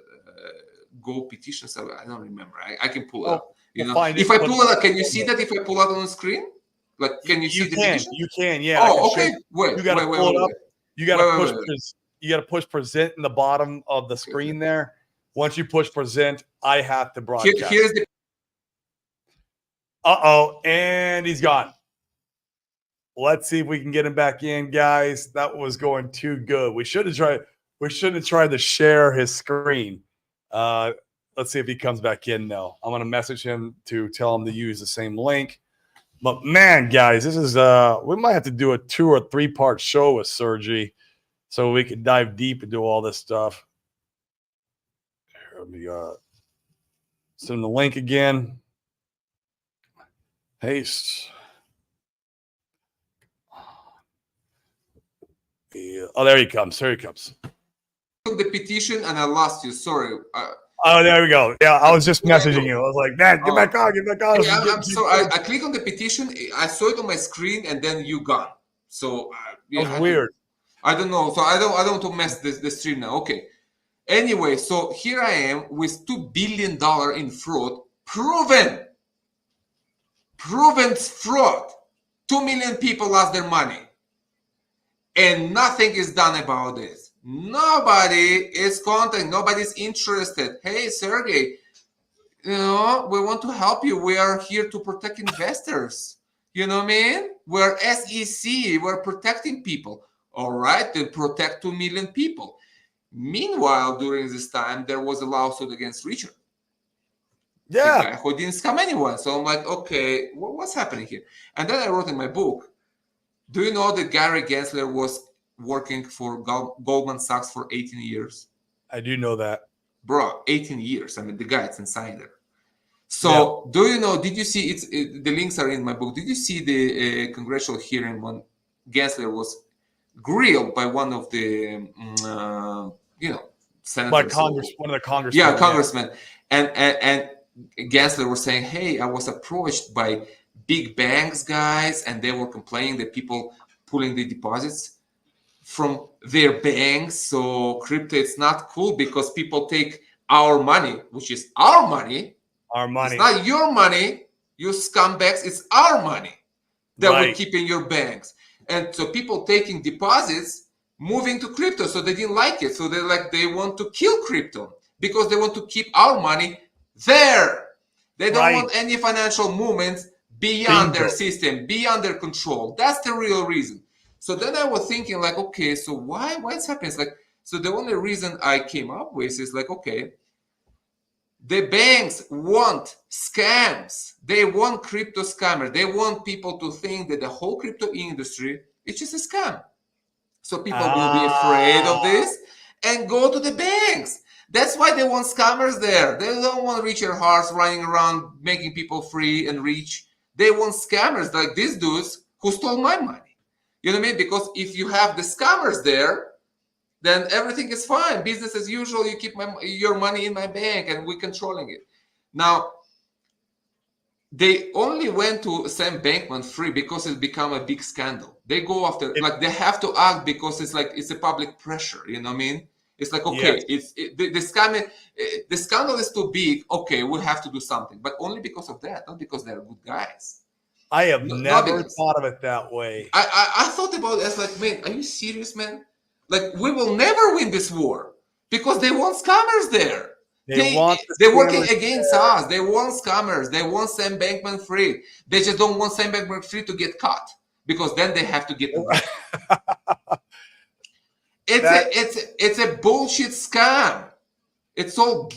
Go petition server. I don't remember. I can pull it up. You know, if I pull it up, can you see that? If I pull it on the screen. Like, can you see the petition? You can, yeah. Oh, okay. Wait. You got to pull it up. You got to push. You got to push present in the bottom of the screen there. Once you push present, I have to broadcast. Here's the. And he's gone. Let's see if we can get him back in, guys. That was going too good. We shouldn't have tried to share his screen. Let's see if he comes back in now. I'm going to message him to tell him to use the same link. But man, guys, this is we might have to do a 2 or 3 part show with Sergey so we can dive deep into all this stuff. Here, let me send the link again. Paste. Yeah. Oh, there he comes. Here he comes. The petition and I lost you. Sorry. Oh, there we go. Yeah, I was just What I messaging do? you. I was like, man, get back on, get back on. Yeah, I'm sorry. I click on the petition. I saw it on my screen, and then you gone. So yeah, That was weird. I don't know. So I don't want to mess the stream now. Okay. Anyway, so here I am with $2 billion in fraud, proven fraud. 2 million people lost their money, and nothing is done about this. Nobody is contacting. Nobody's interested. Hey, Sergey, we want to help you. We are here to protect investors. You know what I mean? We're SEC. We're protecting people. All right, then protect 2 million people. Meanwhile, during this time, there was a lawsuit against Richard. Yeah. The guy who didn't scam anyone. So I'm like, okay, what's happening here? And then I wrote in my book, do you know that Gary Gensler was working for Goldman Sachs for 18 years? I do know that. Bro, 18 years. I mean, the guy's insider. So do you know, did you see, the links are in my book. Did you see the congressional hearing when Gensler was grilled by one of the, senators? By one of the congressmen. Yeah, congressman. And Gensler was saying, hey, I was approached by big banks, guys, and they were complaining that people pulling the deposits from their banks. So crypto, it's not cool because people take our money, which is our money. Our money. It's not your money, you scumbags. It's our money that we keep in your banks. And so people taking deposits, moving to crypto. So they didn't like it. So they want to kill crypto because they want to keep our money there. They don't want any financial movements beyond their system, beyond their control. That's the real reason. So then I was thinking like, okay, so why it's happening? It's like, so the only reason I came up with is like, okay, the banks want scams. They want crypto scammers. They want people to think that the whole crypto industry is just a scam. So people will be afraid of this and go to the banks. That's why they want scammers there. They don't want Richard Harts running around making people free and rich. They want scammers like these dudes who stole my money. You know what I mean? Because if you have the scammers there, then everything is fine. Business as usual. You keep your money in my bank and we're controlling it. Now, they only went to Sam Bankman-Fried because it's become a big scandal. They go after, they have to act because it's a public pressure. You know what I mean? It's like, okay, the scandal is too big. Okay, we have to do something, but only because of that, not because they're good guys. I have never thought of it that way. I thought about it as like, man, are you serious, man? Like, we will never win this war because they want scammers there. They're working against us. They want scammers. They want Sam Bankman-Fried. They just don't want Sam Bankman-Fried to get caught because then they have to get. It's a bullshit scam. It's all.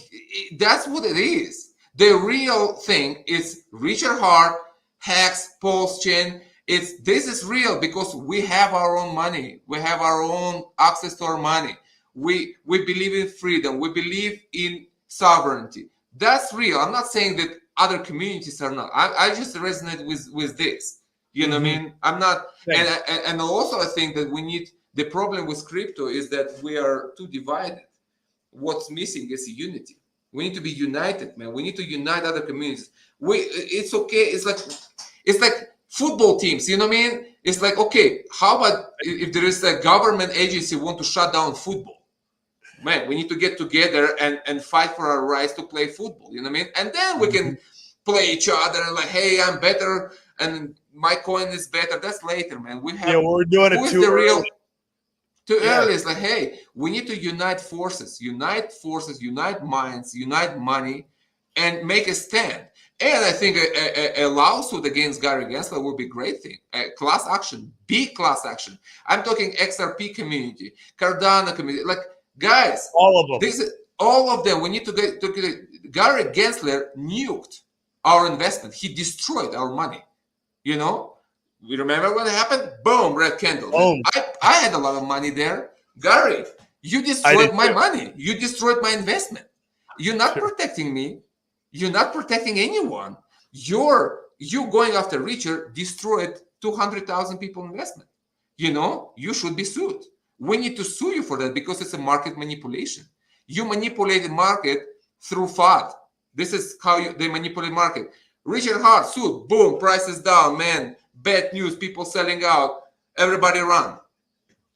That's what it is. The real thing is Richard Hart hacks Pulse Chain. This is real because we have our own money. We have our own access to our money. We believe in freedom. We believe in sovereignty. That's real. I'm not saying that other communities are not. I just resonate with this. You know what I mean? I'm not. And also I think that we need. The problem with crypto is that we are too divided. What's missing is unity. We need to be united, man. We need to unite other communities. It's okay. It's like football teams. You know what I mean? It's like, okay, how about if there is a government agency want to shut down football? Man, we need to get together and fight for our rights to play football. You know what I mean? And then we can play each other and like, hey, I'm better and my coin is better. That's later, man. We're doing it too early. Too early. It's like, hey, we need to unite forces, unite minds, unite money, and make a stand. And I think a lawsuit against Gary Gensler would be a great thing. A class action, big class action. I'm talking XRP community, Cardano community. Like, guys, all of them. All of them. We need to get. Gary Gensler nuked our investment. He destroyed our money. You know. We remember what happened? Boom, red candle. Boom. I had a lot of money there. Gary, you destroyed my money. You destroyed my investment. You're not protecting me. You're not protecting anyone. You going after Richard destroyed 200,000 people investment. You know, you should be sued. We need to sue you for that because it's a market manipulation. You manipulate the market through FUD. This is how they manipulate market. Richard Hart suit, boom, prices down, man. Bad news, people selling out, everybody run.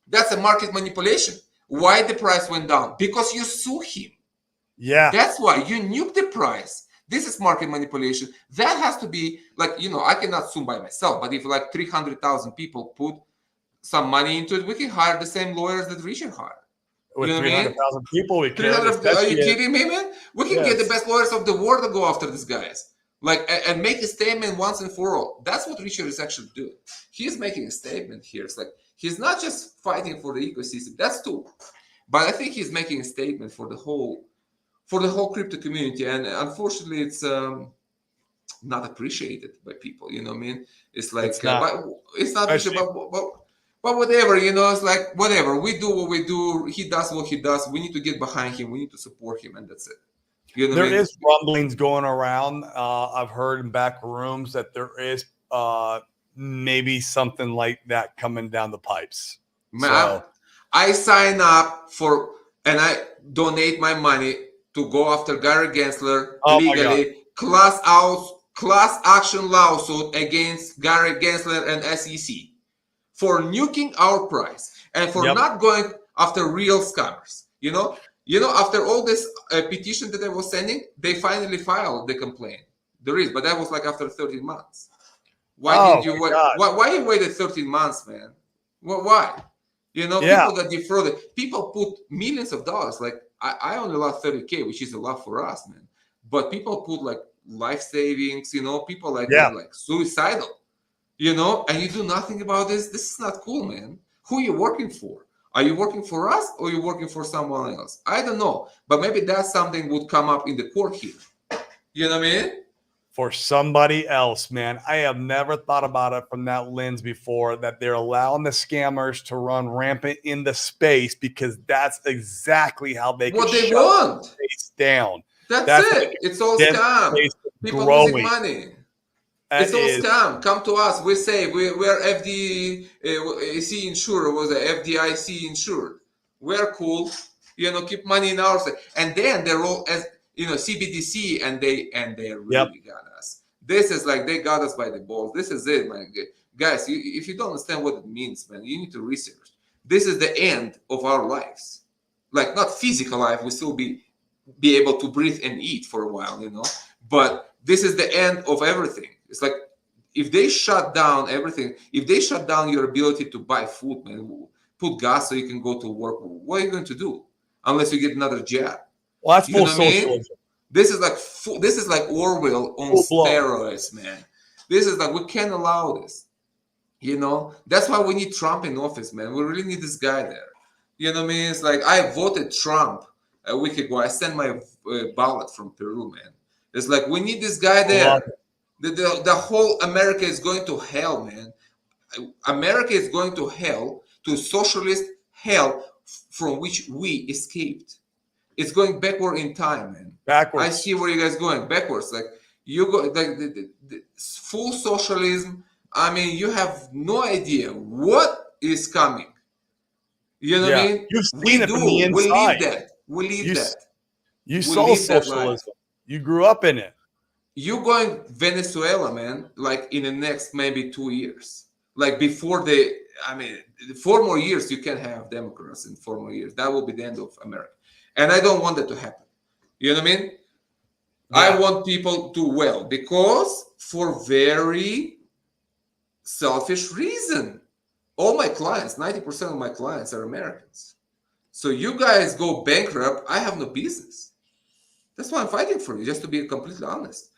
That's a market manipulation. Why the price went down? Because you sue him. Yeah. That's why you nuke the price. This is market manipulation. That has to be like, I cannot sue by myself, but if like 300,000 people put some money into it, we can hire the same lawyers that Richard hired. With 300,000 people, we can. Are you kidding me, man? We can get the best lawyers of the world to go after these guys. Like, and make a statement once and for all. That's what Richard is actually doing. He's making a statement here. It's like, he's not just fighting for the ecosystem. That's too. But I think he's making a statement for the whole crypto community. And unfortunately, it's not appreciated by people. You know what I mean? It's like, it's not appreciated, but whatever, it's like, whatever. We do what we do. He does what he does. We need to get behind him. We need to support him. And that's it. There is rumblings going around. I've heard in back rooms that there is maybe something like that coming down the pipes. Man, I sign up and I donate my money to go after Gary Gensler legally. Class action lawsuit against Gary Gensler and SEC for nuking our price and for not going after real scammers. After all this petition that I was sending, they finally filed the complaint. There is, but that was like after 13 months. Why did you wait? Why you waited 13 months, man? Why? People got defrauded. People put millions of dollars. Like I only lost 30K, which is a lot for us, man. But people put like life savings. People like suicidal. And you do nothing about this. This is not cool, man. Who are you working for? Are you working for us or are you working for someone else? I don't know. But maybe that's something would come up in the court here. You know what I mean? For somebody else, man. I have never thought about it from that lens before, that they're allowing the scammers to run rampant in the space because that's exactly how they can shut the space down. That's it. It's all scam. People losing money. It's all scam. Come to us. We say we're FDIC insured. Was a FDIC insured. We're cool. Keep money in ours. And then they're all as CBDC, and they really got us. This is like they got us by the balls. This is it, man. Guys, if you don't understand what it means, man, you need to research. This is the end of our lives. Like not physical life. We still be able to breathe and eat for a while, But this is the end of everything. It's like if they shut down everything, if they shut down your ability to buy food, man, put gas so you can go to work, what are you going to do? Unless you get another job. Well, that's full socialism. I mean? This is like Orwell on steroids, man. This is like, we can't allow this. That's why we need Trump in office, man. We really need this guy there. You know what I mean? It's like I voted Trump a week ago. I sent my ballot from Peru, man. It's like we need this guy there. The whole America is going to hell, man. America is going to hell, to socialist hell from which we escaped. It's going backward in time, man. Backwards. I see where you guys going backwards. Like you go like the full socialism. I mean, you have no idea what is coming. You know what I mean? You've seen it from the inside. We leave that. You saw socialism. You grew up in it. You going Venezuela, man, like in the next maybe 2 years. Like before 4 more years, you can have Democrats in 4 more years. That will be the end of America. And I don't want that to happen. You know what I mean? Yeah. I want people to do well because for very selfish reason. All my clients, 90% of my clients are Americans. So you guys go bankrupt, I have no business. That's why I'm fighting for you, just to be completely honest.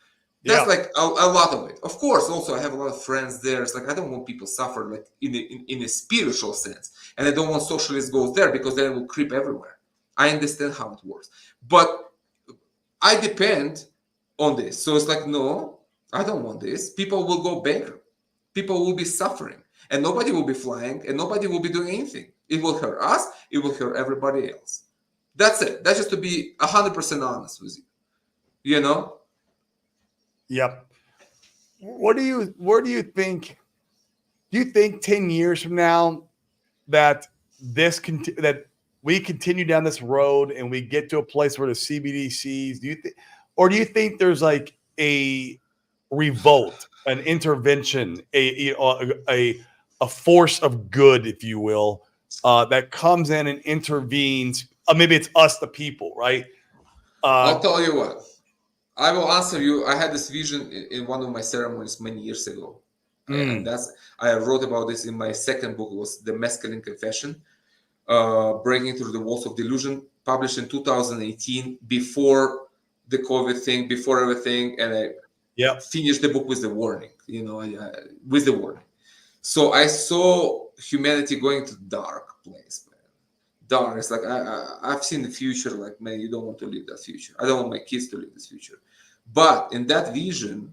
That's like a lot of it. Of course, also I have a lot of friends there. It's like I don't want people suffer like in a spiritual sense. And I don't want socialists go there because then it will creep everywhere. I understand how it works. But I depend on this. So it's like, no, I don't want this. People will go bankrupt. People will be suffering. And nobody will be flying. And nobody will be doing anything. It will hurt us. It will hurt everybody else. That's it. That's just to be 100% honest with you. Yep. Where do you think? Do you think 10 years from now that we continue down this road and we get to a place where the CBDCs, do you think there's like a revolt, an intervention, a force of good, if you will, that comes in and intervenes? Maybe it's us, the people, right? I'll tell you what. I will answer you. I had this vision in one of my ceremonies many years ago, and I wrote about this in my second book. It was The Mescaline Confession, Breaking Through the Walls of Delusion, published in 2018, before the COVID thing, before everything, and I finished the book with the warning. With the warning. So I saw humanity going to dark place, man. Dark. It's like I've seen the future. Like, man, you don't want to live that future. I don't want my kids to live this future. But in that vision,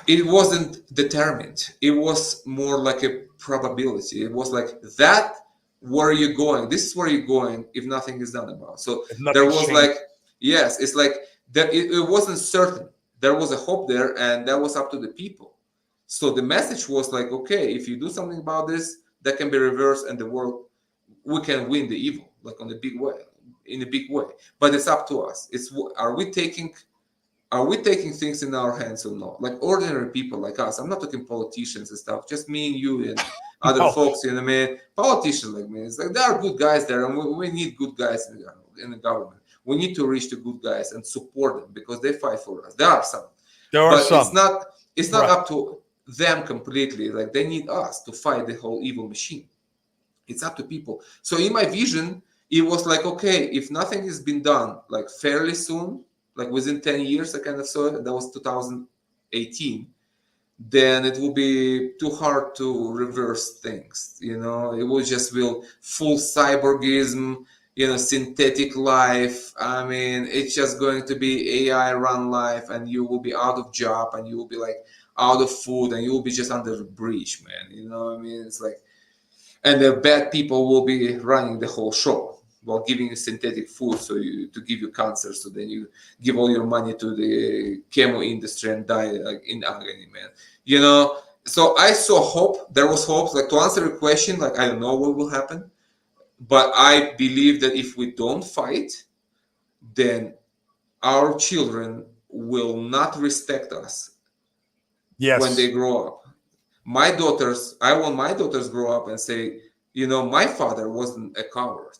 it wasn't determined. It was more like a probability. It was like that. Where are you going? This is where you're going if nothing is done about it. So there was changed. Like, yes, it's like that. It wasn't certain. There was a hope there, and that was up to the people. So the message was like, okay, if you do something about this, that can be reversed, and the world, we can win the evil, like in a big way. But it's up to us. Are we taking things in our hands or not? Like ordinary people like us. I'm not talking politicians and stuff. Just me and you and other folks. You know what I mean? Politicians like me. It's like there are good guys there, and we need good guys in the government. We need to reach the good guys and support them because they fight for us. There are some. It's not up to them completely. Like they need us to fight the whole evil machine. It's up to people. So in my vision, it was like, okay, if nothing has been done like fairly soon, like within 10 years, I kind of saw it. That was 2018. Then it will be too hard to reverse things. It will just will full cyborgism, synthetic life. I mean, it's just going to be AI run life, and you will be out of job, and you will be like out of food, and you will be just under the bridge, man. You know what I mean? It's like, and the bad people will be running the whole show while giving you synthetic food to give you cancer. So then you give all your money to the chemo industry and die like in agony, man. So I saw hope. There was hope. Like, to answer your question, like, I don't know what will happen, but I believe that if we don't fight, then our children will not respect us when they grow up. I want my daughters grow up and say, my father wasn't a coward.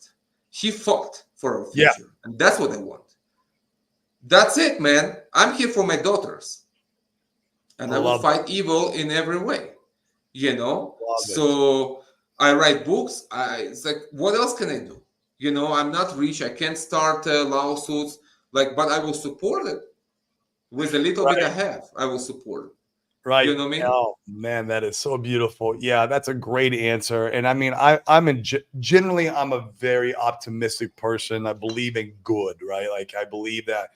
He fought for our future. And that's what I want. That's it, man. I'm here for my daughters. And I will fight evil in every way, So I write books. It's like, what else can I do? I'm not rich. I can't start lawsuits, but I will support it with the little bit I have. I will support it. Right. You know what I mean? Oh man, that is so beautiful. Yeah, that's a great answer. And I mean, generally I'm a very optimistic person. I believe in good, right? Like I believe that,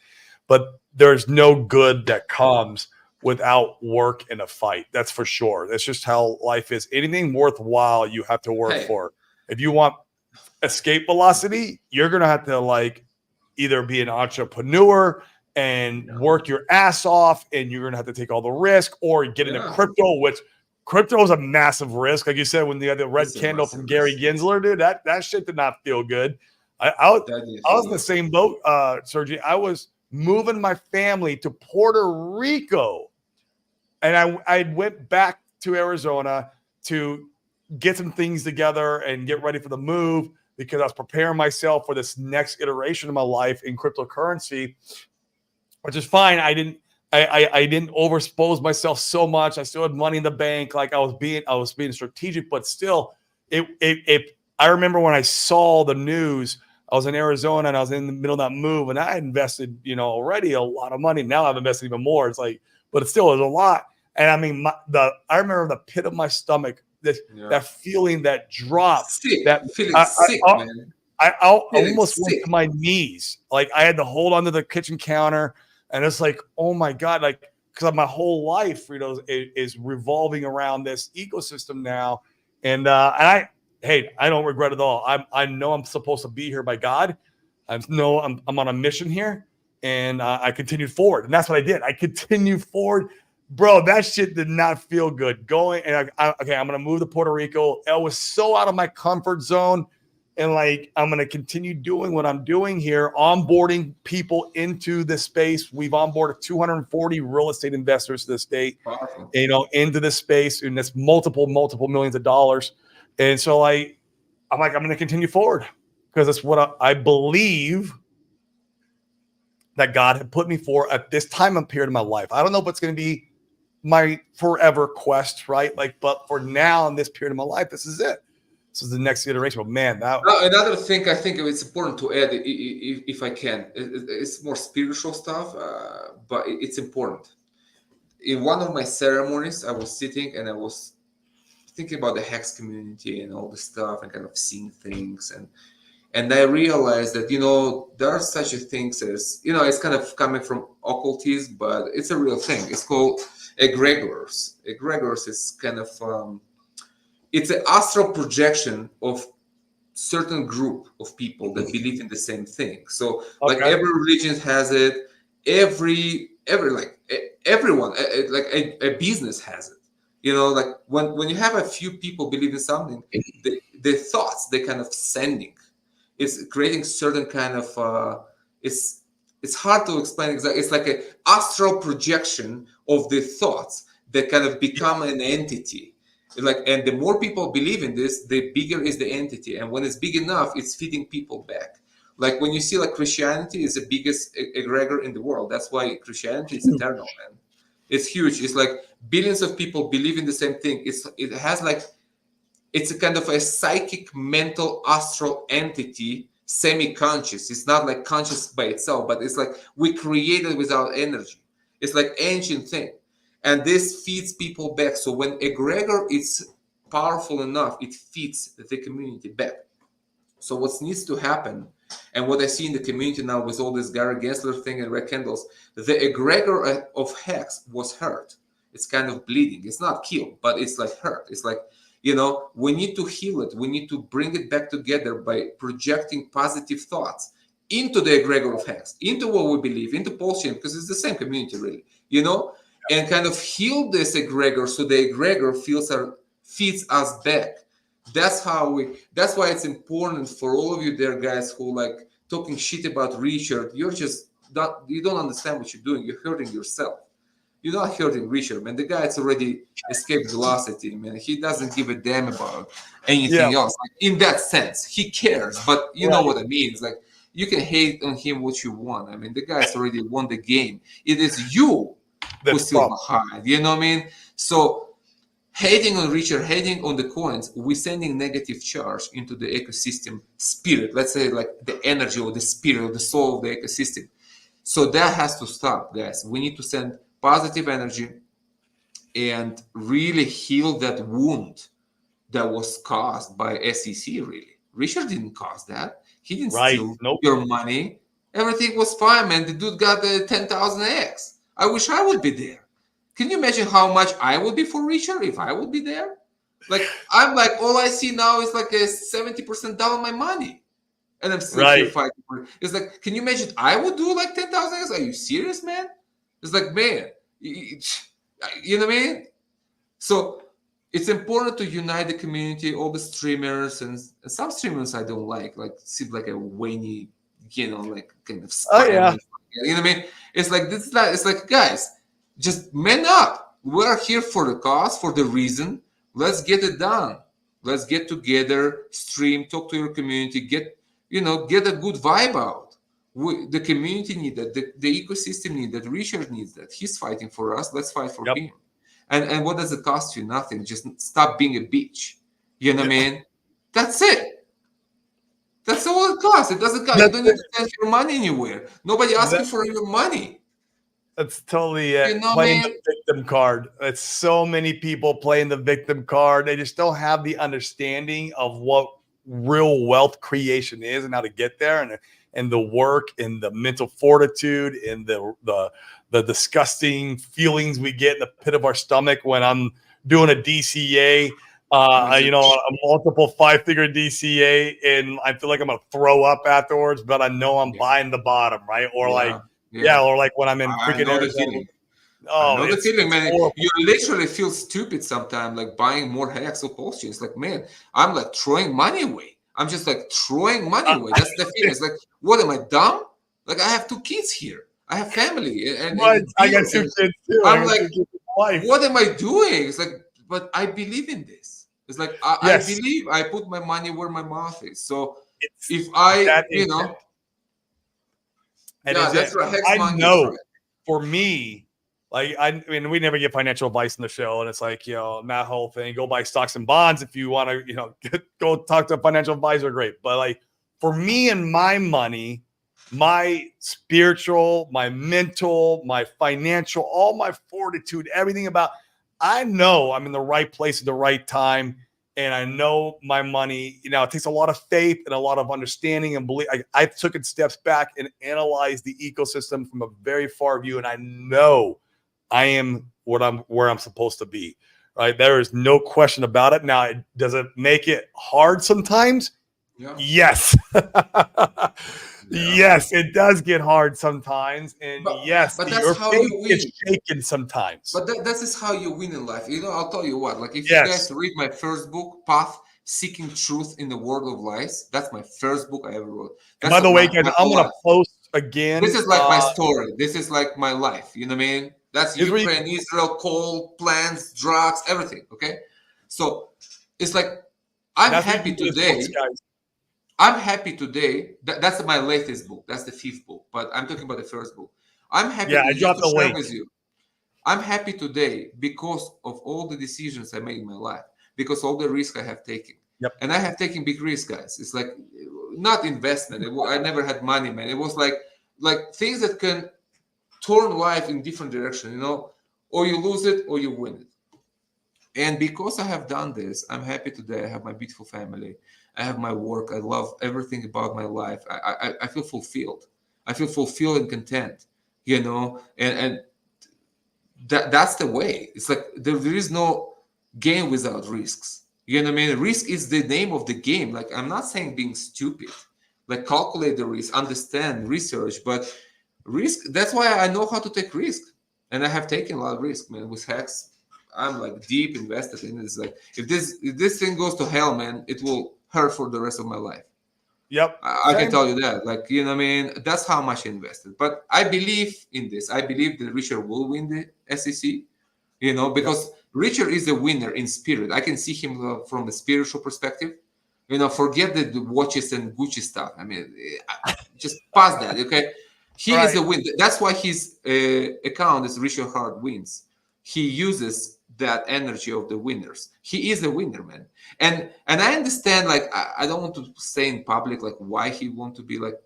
but there's no good that comes without work and a fight. That's for sure. That's just how life is. Anything worthwhile, you have to work for. If you want escape velocity, you're going to have to either be an entrepreneur and work your ass off, and you're going to have to take all the risk, or get into crypto, which crypto is a massive risk. Like you said, when they had the red candle from Gary Gensler, dude, that shit did not feel good. I was in the same boat, Sergey. I was moving my family to Puerto Rico, and I went back to Arizona to get some things together and get ready for the move, because I was preparing myself for this next iteration of my life in cryptocurrency, which is fine. I didn't overexpose myself so much. I still had money in the bank. Like I was being strategic, but still, I remember when I saw the news, I was in Arizona and I was in the middle of that move, and I had invested, already a lot of money. Now I've invested even more. It's like, but it still is a lot. And I mean, I remember the pit of my stomach, that feeling, that drop, sick. That feeling sick, man. I almost went to my knees. Like I had to hold onto the kitchen counter, and it's like, oh my God, because my whole life, is revolving around this ecosystem now. And I don't regret it at all. I know I'm supposed to be here by God. I know I'm on a mission here, and I continued forward, and that's what I did. I continued forward. Bro, that shit did not feel good. I'm going to move to Puerto Rico. It was so out of my comfort zone. and like I'm going to continue doing what I'm doing here, onboarding people into the space. We've onboarded 240 real estate investors to the state, Powerful. into this space, and that's multiple millions of dollars. And so I'm going to continue forward because that's what I believe that God had put me for at this time and period of my life. I don't know if it's going to be my forever quest, right? Like, but for now in this period of my life, this is it. This is the next iteration. But man, another thing I think it's important to add, if I can, it's more spiritual stuff, but it's important. In one of my ceremonies, I was sitting and I was thinking about the hex community and all this stuff and kind of seeing things, and I realized that there are such a things as it's kind of coming from occultism, but it's a real thing. It's called egregors. Egregors is kind of it's an astral projection of certain group of people that believe in the same thing. So like every religion has it, everyone, like a business has it. Like when you have a few people believe in something, the thoughts they kind of sending, it's creating certain kind of it's hard to explain exactly. It's like an astral projection of the thoughts that kind of become an entity. And the more people believe in this, the bigger is the entity. And when it's big enough, it's feeding people back. Like when you see like Christianity is the biggest egregor in the world. That's why Christianity is eternal, man. It's huge. It's like billions of people believe in the same thing. It has like, it's a kind of a psychic, mental, astral entity, semi-conscious. It's not like conscious by itself, but it's like we created without energy. It's like ancient thing. And this feeds people back. So when egregor is powerful enough, it feeds the community back. So what needs to happen, and what I see in the community now with all this Gary Gensler thing and red candles, the egregor of hex was hurt. It's kind of bleeding. It's not killed, but it's like hurt. It's like, we need to heal it. We need to bring it back together by projecting positive thoughts into the egregor of hex, into what we believe, into Pulse Chain, because it's the same community, really, and kind of heal this egregor so the egregor feeds us back. That's why it's important for all of you there, guys, who like talking shit about Richard. You don't understand what you're doing. You're hurting yourself. You're not hurting Richard, man. The guy's already escaped velocity, man. He doesn't give a damn about anything else. Like, in that sense, he cares, but you know what I mean. It's like you can hate on him what you want. I mean, the guy's already won the game. It is you who's still behind. You know what I mean? So hating on Richard, hating on the coins, we're sending negative charge into the ecosystem spirit. Let's say like the energy or the spirit or the soul of the ecosystem. So that has to stop, guys. We need to send positive energy and really heal that wound that was caused by SEC, really. Richard didn't cause that. He didn't steal your money. Everything was fine, man. The dude got the 10,000x. I wish I would be there. Can you imagine how much I would be for Richard if I would be there? Like, I'm like, all I see now is like a 70% down on my money. And I'm still here fighting for it. It's like, can you imagine I would do like 10,000x? Are you serious, man? It's like, man, you know what I mean? So it's important to unite the community, all the streamers, and some streamers I don't like seem like a whiny, like kind of Spider-Man. You know what I mean? It's like it's like, guys, just man up. We're here for the cause, for the reason. Let's get it done. Let's get together, stream, talk to your community, get a good vibe out. The community needs that. The ecosystem needs that. Richard needs that. He's fighting for us. Let's fight for him. And what does it cost you? Nothing. Just stop being a bitch. You know what I mean? That's it. That's all it costs. It doesn't cost. You don't need to send your money anywhere. Nobody asking for your money. That's totally playing the victim card. It's so many people playing the victim card. They just don't have the understanding of what real wealth creation is and how to get there, and the work and the mental fortitude and the disgusting feelings we get in the pit of our stomach when I'm doing a DCA, a multiple 5-figure DCA, and I feel like I'm gonna throw up afterwards, but I know I'm buying the bottom, right? Or or like when I'm in freaking Arizona. I know the feeling, man. Horrible. You literally feel stupid sometimes, like buying more hex or Pulse Chains. Like, man, I'm like throwing money away. I'm just like throwing money away. That's the thing. It's like, what am I, dumb? Like, I have 2 kids here. I have family and I got bills. 2 And kids too. I I'm got 2 like, kids and a wife. what am I doing? It's like, but I believe in this. It's like, I Yes, believe I put my money where my mouth is. So it's if I, that is it. That yeah, is that's it. right. Hex I money is know right. for me, like I mean, we never get financial advice in the show, and it's like, that whole thing. Go buy stocks and bonds if you want to, go talk to a financial advisor. Great, but like for me and my money, my spiritual, my mental, my financial, all my fortitude, everything about, I know I'm in the right place at the right time. And I know my money, it takes a lot of faith and a lot of understanding and belief. I took it steps back and analyzed the ecosystem from a very far view. And I know I am where I'm supposed to be, right? There is no question about it. Now, does it make it hard sometimes? Yeah. Yes. Yeah. Yes, it does get hard sometimes. And yes, But your that's how faith you gets win. shaken sometimes. But that is how you win in life. I'll tell you what, like if you Yes. guys read my first book, Path, Seeking Truth in the World of Lies, that's my first book I ever wrote. And That's by the way, guys, my I'm whole going to life. post again. This is like my story. This is like my life. You know what I mean? That's Here's where you Ukraine, Israel, coal, plants, drugs, everything. Okay. So it's like, I'm That's what happy you do with today. books, guys. I'm happy today. That's my latest book. That's the 5th book, but I'm talking about the first book. I'm happy Yeah, I just dropped to the share link. with you. I'm happy today because of all the decisions I made in my life, because all the risk I have taken. Yep. And I have taken big risks, guys. It's like not investment. I never had money, man. It was like things that can turn life in different direction, or you lose it or you win it. And because I have done this, I'm happy today. I have my beautiful family. I have my work. I love everything about my life. I feel fulfilled. I feel fulfilled and content, and that's the way. It's like there is no game without risks. You know what I mean? Risk is the name of the game. Like, I'm not saying being stupid. Like, calculate the risk, understand, research, but risk. That's why I know how to take risk, and I have taken a lot of risk, man. With Hex, I'm like deep invested in it. It's like if this thing goes to hell, man, it will hurt for the rest of my life. Yep. I can tell you that. Like, what I mean? That's how much I invested. But I believe in this. I believe that Richard will win the SEC, because Richard is a winner in spirit. I can see him from a spiritual perspective. Forget the watches and Gucci stuff. I mean, just pass that, okay? He is a winner. That's why his account is Richard Hart Wins. He uses that energy of the winners. He is a winner, man. And I understand, like, I don't want to say in public, like, why he want to be, like,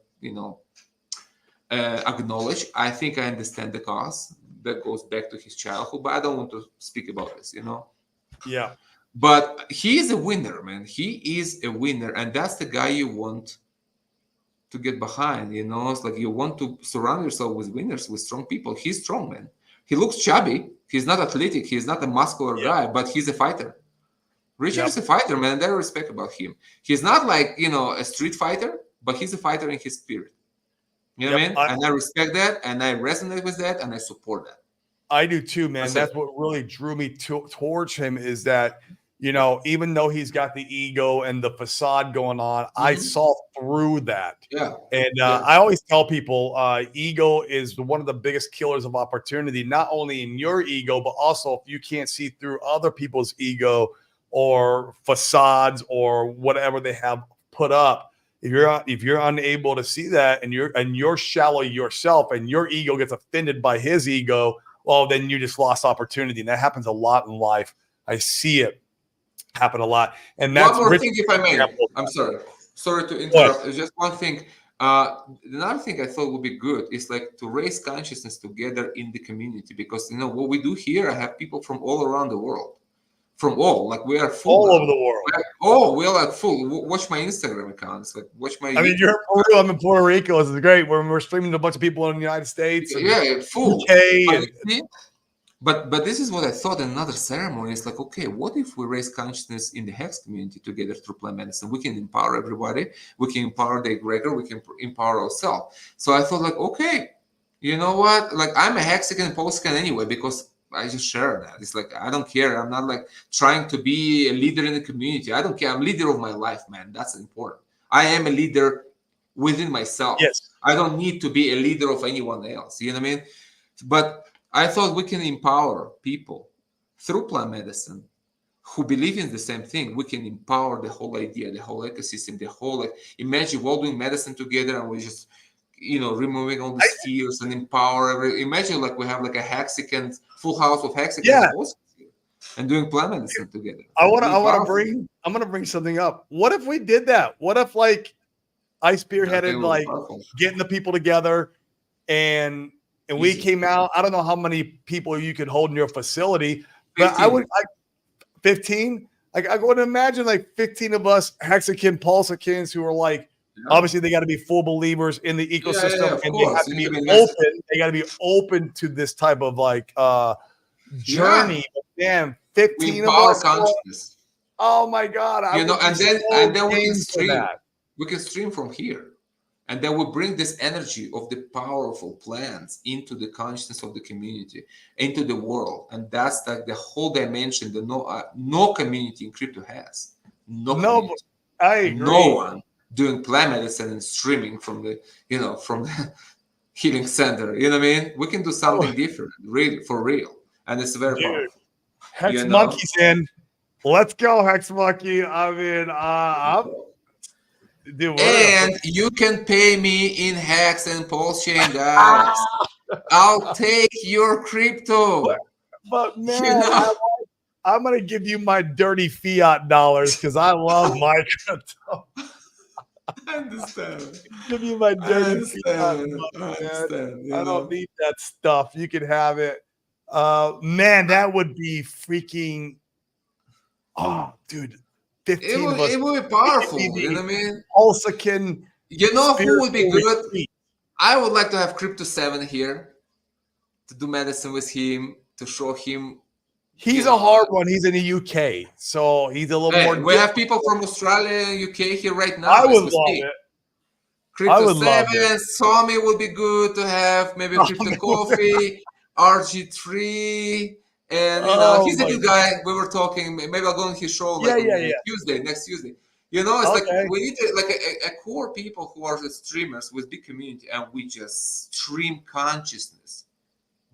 acknowledged. I think I understand the cause that goes back to his childhood, but I don't want to speak about this, Yeah. But he is a winner, man. He is a winner, and that's the guy you want to get behind, It's like you want to surround yourself with winners, with strong people. He's strong, man. He looks chubby. He's not athletic. He's not a muscular guy, but he's a fighter. Richard is a fighter, man, and I respect about him. He's not like, a street fighter, but he's a fighter in his spirit. You know what I mean? And I respect that, and I resonate with that, and I support that. I do too, man. That's what really drew me towards him is that, even though he's got the ego and the facade going on, I saw through that. Yeah. And I always tell people ego is one of the biggest killers of opportunity, not only in your ego, but also if you can't see through other people's ego or facades or whatever they have put up. If you're unable to see that and you're shallow yourself and your ego gets offended by his ego, well, then you just lost opportunity. And that happens a lot in life. I see it happen a lot. And that's one more thing, if I may. I'm sorry to interrupt. It's just one thing. Another thing I thought would be good is like to raise consciousness together in the community, because what we do here, I have people from all around the world. From like we are full all now. over the world. We're like full. Watch my Instagram accounts. Like watch my. I mean, you're in Peru. I'm in Puerto Rico. This is great. We're streaming to a bunch of people in the United States. And full. UK but this is what I thought in another ceremony. It's like, okay, what if we raise consciousness in the Hex community together through plant medicine? We can empower everybody. We can empower the egregor. We can empower ourselves. So I thought, like, okay, you know what? Like, I'm a Hexican and Polscan anyway, because I just share that. It's like, I don't care. I'm not like trying to be a leader in the community. I don't care. I'm leader of my life, man. That's important. I am a leader within myself. Yes. I don't need to be a leader of anyone else. You know what I mean? But I thought we can empower people through plant medicine who believe in the same thing. We can empower the whole idea, the whole ecosystem, the whole, like, imagine we're all doing medicine together and we just, removing all these fears and empower imagine like we have like a hexagon, full house of hexagons Yeah. and doing plant medicine together. I'm gonna bring something up. What if we did that? What if like I spearheaded like getting the people together and we came out. I don't know how many people you could hold in your facility, but 15. 15. Like I would imagine like 15 of us hexakin pulsakins who are like, obviously they got to be full believers in the ecosystem and they have to be open. They got to be open to this type of like journey. But man, 15 of us. Consciousness. Oh my God. And then we can stream. We can stream from here. And then we bring this energy of the powerful plants into the consciousness of the community, into the world. And that's like the whole dimension that no community in crypto has. I agree. No one doing plant medicine and streaming from the, from the healing center. You know what I mean? We can do something different, really, for real. And it's very powerful. Hex Monkey's in. Let's go, Hex Monkey. I mean, dude, and you can pay me in Hex and Pulse Chain, guys. I'll take your crypto. But man, I'm gonna give you my dirty fiat dollars because I love my crypto. I understand. Give you my dirty fiat. I don't need that stuff. You can have it. Man, that would be freaking. Oh, dude. 15 of us. It would be powerful. You know what I mean? Pulsakin. You know who would be good? I would like to have Crypto 7 here to do medicine with him, to show him. He's a hard one. He's in the UK, so he's a little more. We have people from Australia and UK here right now. I would love it. Crypto 7, Somi would be good to have. Maybe Crypto Coffee, RG3. And he's a good guy. We were talking. Maybe I'll go on his show next Tuesday. It's like we need a core people who are the streamers with big community, and we just stream consciousness.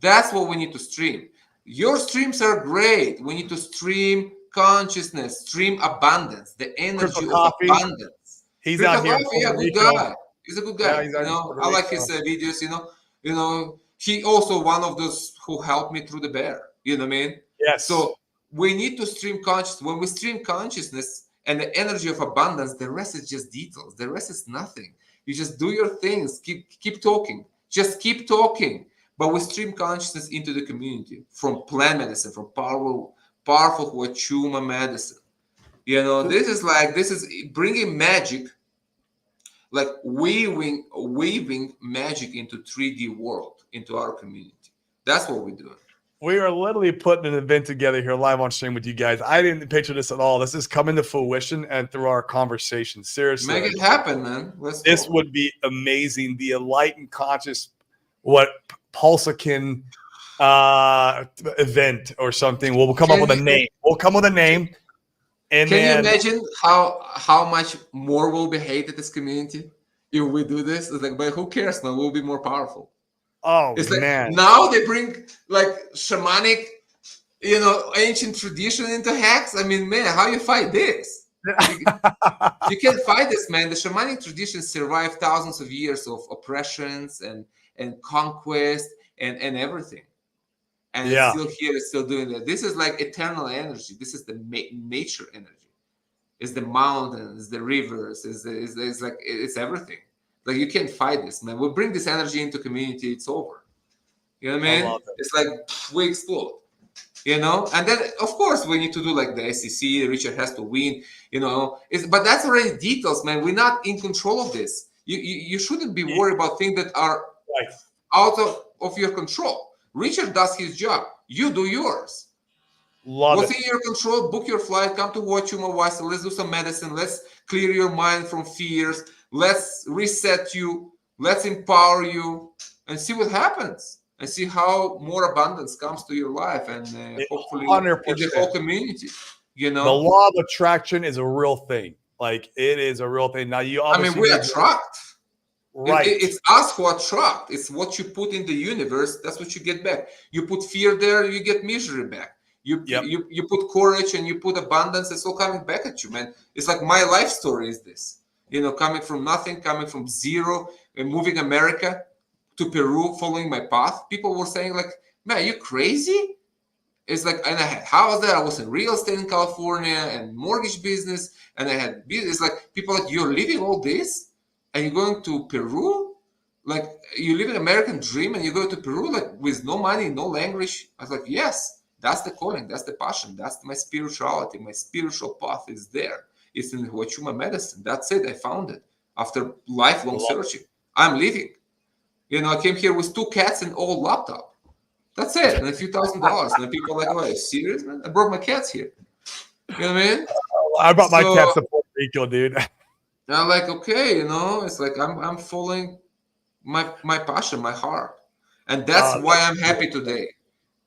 That's what we need to stream. Your streams are great. We need to stream consciousness, stream abundance, the energy of abundance. He's out here. Good guy. He's a good guy. I like his videos. He also one of those who helped me through the bear. You know what I mean? Yes. So we need to stream consciousness. When we stream consciousness and the energy of abundance, the rest is just details. The rest is nothing. You just do your things. Keep talking. Just keep talking. But we stream consciousness into the community from plant medicine, from powerful Huachuma medicine. This is bringing magic, like weaving magic into 3D world, into our community. That's what we're doing. We are literally putting an event together here live on stream with you guys. I didn't picture this at all. This is coming to fruition and through our conversation. Seriously. Make it happen, man. This would be amazing. The enlightened conscious, Pulsakin event or something. We'll come up with a name. And can you imagine how much more will be hated this community if we do this? It's like, but who cares, man? We'll be more powerful. Oh, it's like man. Now they bring like shamanic, ancient tradition into Hex. I mean, man, how you fight this? You can't fight this, man. The shamanic tradition survived thousands of years of oppressions and conquest and everything. And it's still here, it's still doing that. This is like eternal energy. This is the nature energy. It's the mountains, the rivers, it's everything. Like you can't fight this, man. We bring this energy into community, it's over. You know what I mean? It's like we explode. And then of course we need to do like the SEC. Richard has to win. But that's already details, man. We're not in control of this. You shouldn't be worried about things that are out of your control. Richard does his job. You do yours. What's in your control? Book your flight. Come to Huachuma. Let's do some medicine. Let's clear your mind from fears. Let's reset you. Let's empower you and see what happens. and see how more abundance comes to your life, and hopefully in the whole 100%. community. The law of attraction is a real thing. Like, it is a real thing. Now, you obviously we attract. Right. It's us who attract. It's what you put in the universe. That's what you get back. You put fear there, you get misery back. You put courage and you put abundance. It's all coming back at you, man. It's like my life story is this. Coming from nothing, coming from zero, and moving America to Peru, following my path. People were saying like, "Man, are you crazy?" It's like, and I had house there. I was in real estate in California and mortgage business, and I had business. It's like people like, you're leaving all this and you're going to Peru, like you live an American dream and you go to Peru like with no money, no language. I was like, yes, that's the calling, that's the passion, that's my spirituality, my spiritual path is there. It's in Huachuma medicine. That's it. I found it after lifelong searching. I'm leaving. I came here with 2 cats and old laptop. That's it, and a few $1,000s. And people are like, "Oh, are you serious, man? I brought my cats here." You know what I mean? I brought my cats to Puerto Rico, dude. And I'm like, okay, it's like I'm following my passion, my heart, and that's why I'm happy today.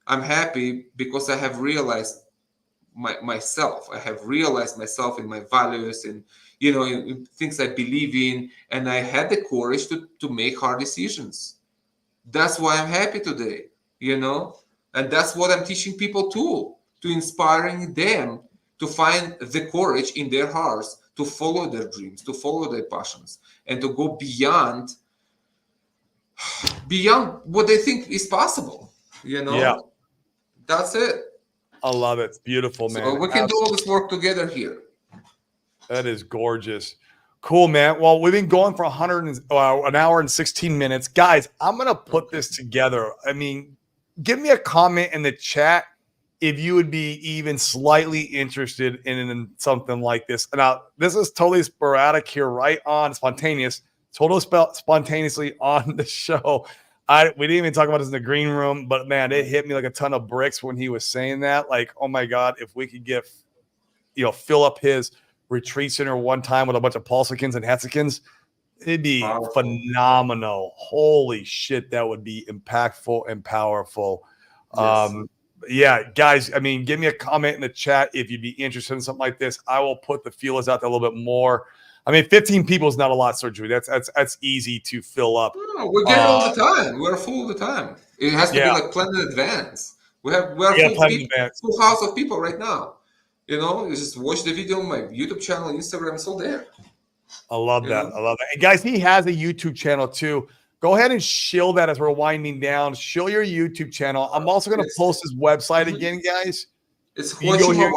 I'm happy because I have realized myself. I have realized myself in my values and in things I believe in, and I had the courage to make hard decisions. That's why I'm happy today. And that's what I'm teaching people to inspiring them to find the courage in their hearts to follow their dreams, to follow their passions, and to go beyond what they think is possible. Yeah, that's it. I love it. It's beautiful, man. So we can do all this work together here. That is gorgeous. Cool, man. Well, we've been going for an hour and 16 minutes. Guys, I'm going to put this together. I mean, give me a comment in the chat if you would be even slightly interested in something like this. Now, this is totally sporadic here, right on spontaneous, totally spontaneously on the show. We didn't even talk about this in the green room, but man, it hit me like a ton of bricks when he was saying that. Like, oh my God, if we could get, fill up his retreat center one time with a bunch of Paulsicans and Hetzikins, it'd be phenomenal. Holy shit, that would be impactful and powerful. Yes. Yeah, guys, I mean, give me a comment in the chat if you'd be interested in something like this. I will put the feelers out there a little bit more. I mean, 15 people is not a lot, Sergey. That's easy to fill up. No, we get it all the time. We're full all the time. It has to be like planned in advance. We're full house of people right now. You just watch the video on my YouTube channel, Instagram, it's all there. I love that. I love that. And guys, he has a YouTube channel too. Go ahead and shill that as we're winding down. Shill your YouTube channel. I'm also going to post his website again, guys. It's Huachuma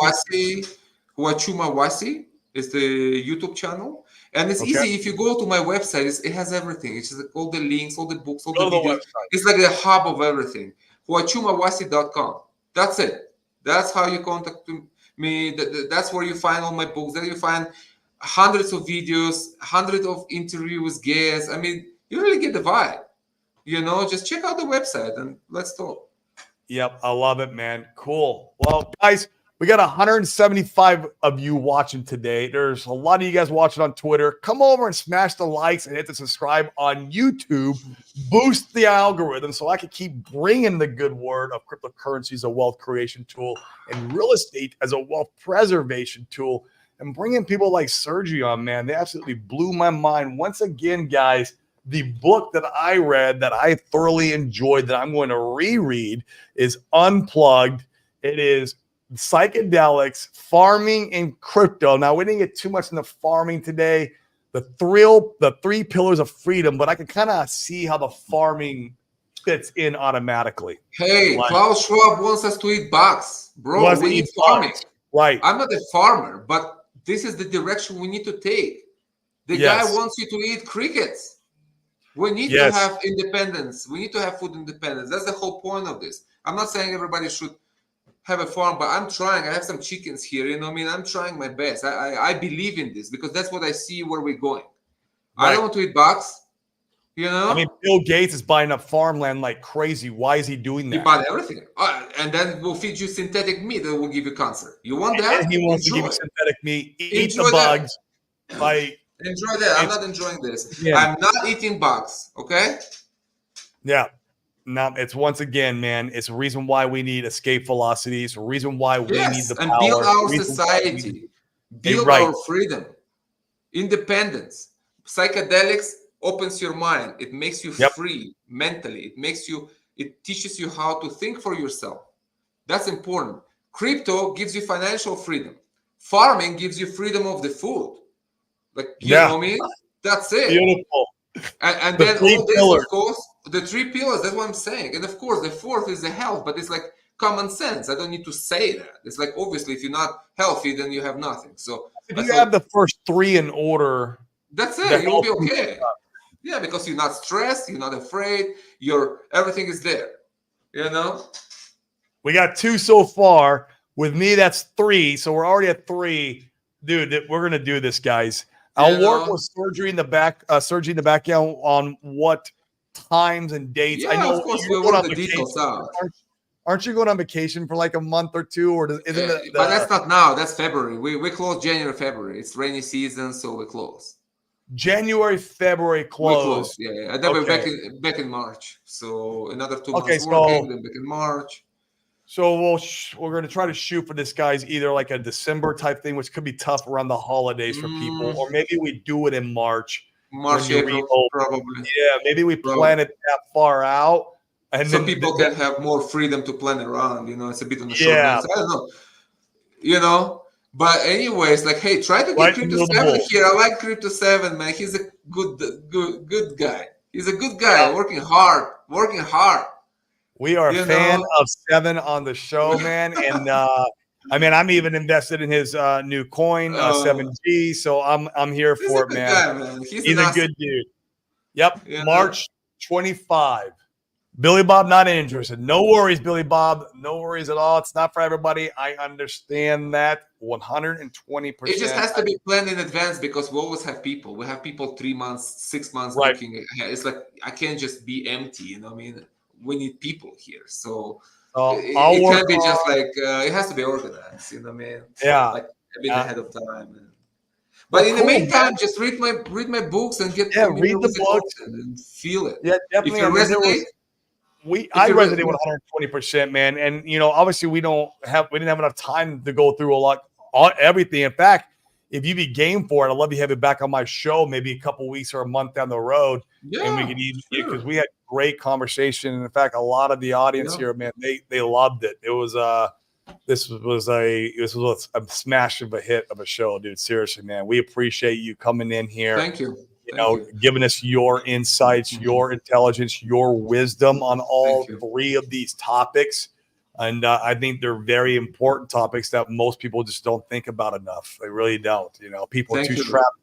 Wasi is the YouTube channel. And it's easy. If you go to my website, it has everything. It's just like all the links, all the books, all the videos. It's like the hub of everything. Huachumawasi.com. That's it. That's how you contact me. That's where you find all my books. There you find hundreds of videos, hundreds of interviews, guests. I mean, you really get the vibe. Just check out the website and let's talk. Yep, I love it, man. Cool. Well, guys, we got 175 of you watching today. There's a lot of you guys watching on Twitter. Come over and smash the likes and hit the subscribe on YouTube. Boost the algorithm so I can keep bringing the good word of cryptocurrency as a wealth creation tool and real estate as a wealth preservation tool, and bringing people like Sergey on, man. They absolutely blew my mind. Once again, guys, the book that I read that I thoroughly enjoyed that I'm going to reread is Unplugged. It is psychedelics, farming, and crypto. Now, we didn't get too much into farming today. The 3 pillars of freedom, but I can kind of see how the farming fits in automatically. Hey, Klaus Schwab wants us to eat bugs, bro. We need farming. Right. I'm not a farmer, but this is the direction we need to take. The guy wants you to eat crickets. We need to have independence. We need to have food independence. That's the whole point of this. I'm not saying everybody should have a farm, but I'm trying. I have some chickens here. I'm trying my best. I believe in this because that's what I see where we're going. Right. I don't want to eat bugs. I mean, Bill Gates is buying up farmland like crazy. Why is he doing that? He bought everything. And then we'll feed you synthetic meat that will give you cancer. You want that? And he wants to give you synthetic meat. Eat the bugs. Enjoy that. I'm not enjoying this. Yeah. I'm not eating bugs. Okay? Yeah. No, it's once again, man, it's a reason why we need escape velocity. It's a reason why we need Yes, the and build power. our It's a reason why we need, society, build right. our freedom, independence. Psychedelics opens your mind. It makes you Yep. free mentally. It teaches you how to think for yourself. That's important. Crypto gives you financial freedom. Farming gives you freedom of the food. Like, you know Yeah. what I mean? That's it. Beautiful. And The then three all this, pillars. of course, the three pillars, that's what I'm saying. And of course, the fourth is the health, but it's like common sense. I don't need to say that. It's like, obviously, if you're not healthy, then you have nothing. So If I you have thought, the first three in order, that's the it. You will health be okay. Yeah, because you're not stressed. You're not afraid. Everything is there. You know? we got two so far. With me, that's three. So we're already at three. Dude, we're gonna do this, guys. I'll work with Sergey in the background on what times and dates. I Yeah, know of course, you're we'll going work on the vacation. details out. Aren't you going on vacation for like a month or two? Or isn't But that's not now. That's February. We close January, February. It's rainy season, so we close. January, February We close, close? yeah. And then we're Okay. back in March. So another 2 Okay, months working, then back in March. So we're going to try to shoot for this guy's either like a December type thing, which could be tough around the holidays for people, or maybe we do it in March when March, you April, reopen. probably. Yeah, maybe we Probably. plan it that far out, and So then people can have more freedom to plan around. You know, it's a bit on the short yeah, notice. I don't know. You know, but anyways, like, hey, try to get right in Crypto the middle of the 7 bull. here. I like Crypto 7, man. He's a good guy. He's a good guy, Yeah. working hard. We are a You fan know, of Seven on the show, man, and I mean, I'm even invested in his new coin, 7G. So I'm here he's a for it, good man. guy, man. He's He's an a asset. good dude. Yep, You know? March 25. Billy Bob not interested. No worries, Billy Bob. No worries at all. It's not for everybody. I understand that 120%. It just has to be planned in advance because we always have people. We have people 3 months, 6 months right. booking ahead. It's like I can't just be empty. You know what I mean? We need people here, so I'll it work can't be just on, like it has to be organized. You know what I mean? yeah. Like a bit ahead of time. Well, But in the cool, meantime, man. just read my books and get Yeah, familiar read the with the books. content and feel it. Yeah, If definitely. you I mean, resonate, I resonate 120%, man. And obviously we didn't have enough time to go through everything. In fact, if you be game for it, I'd love to have you back on my show, maybe a couple weeks or a month down the road. And we could even, because we had great conversation. And in fact, a lot of the audience here, man, they loved it. It was this was a smash of a hit of a show, dude. Seriously, man. We appreciate you coming in here. Thank you. Giving us your insights, your intelligence, your wisdom on all three of these topics. And I think they're very important topics that most people just don't think about enough. They really don't. People are too trapped.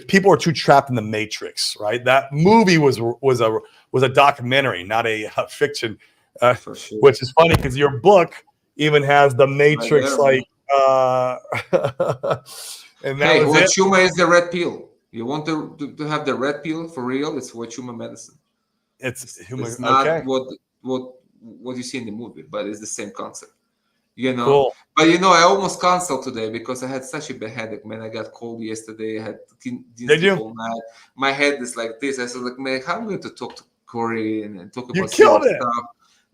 People are too trapped in the matrix, right? That movie was a documentary, not a fiction, which is funny because your book even has the matrix, and that was it. Chuma is the red pill. You want to have the red pill for real? It's Huachuma medicine. It's not what you see in the movie, but it's the same concept. Cool. But I almost canceled today because I had such a bad headache, man. I got cold yesterday. I had all night. My head is like this. I said, like, man, how am I going to talk to Corey and talk about stuff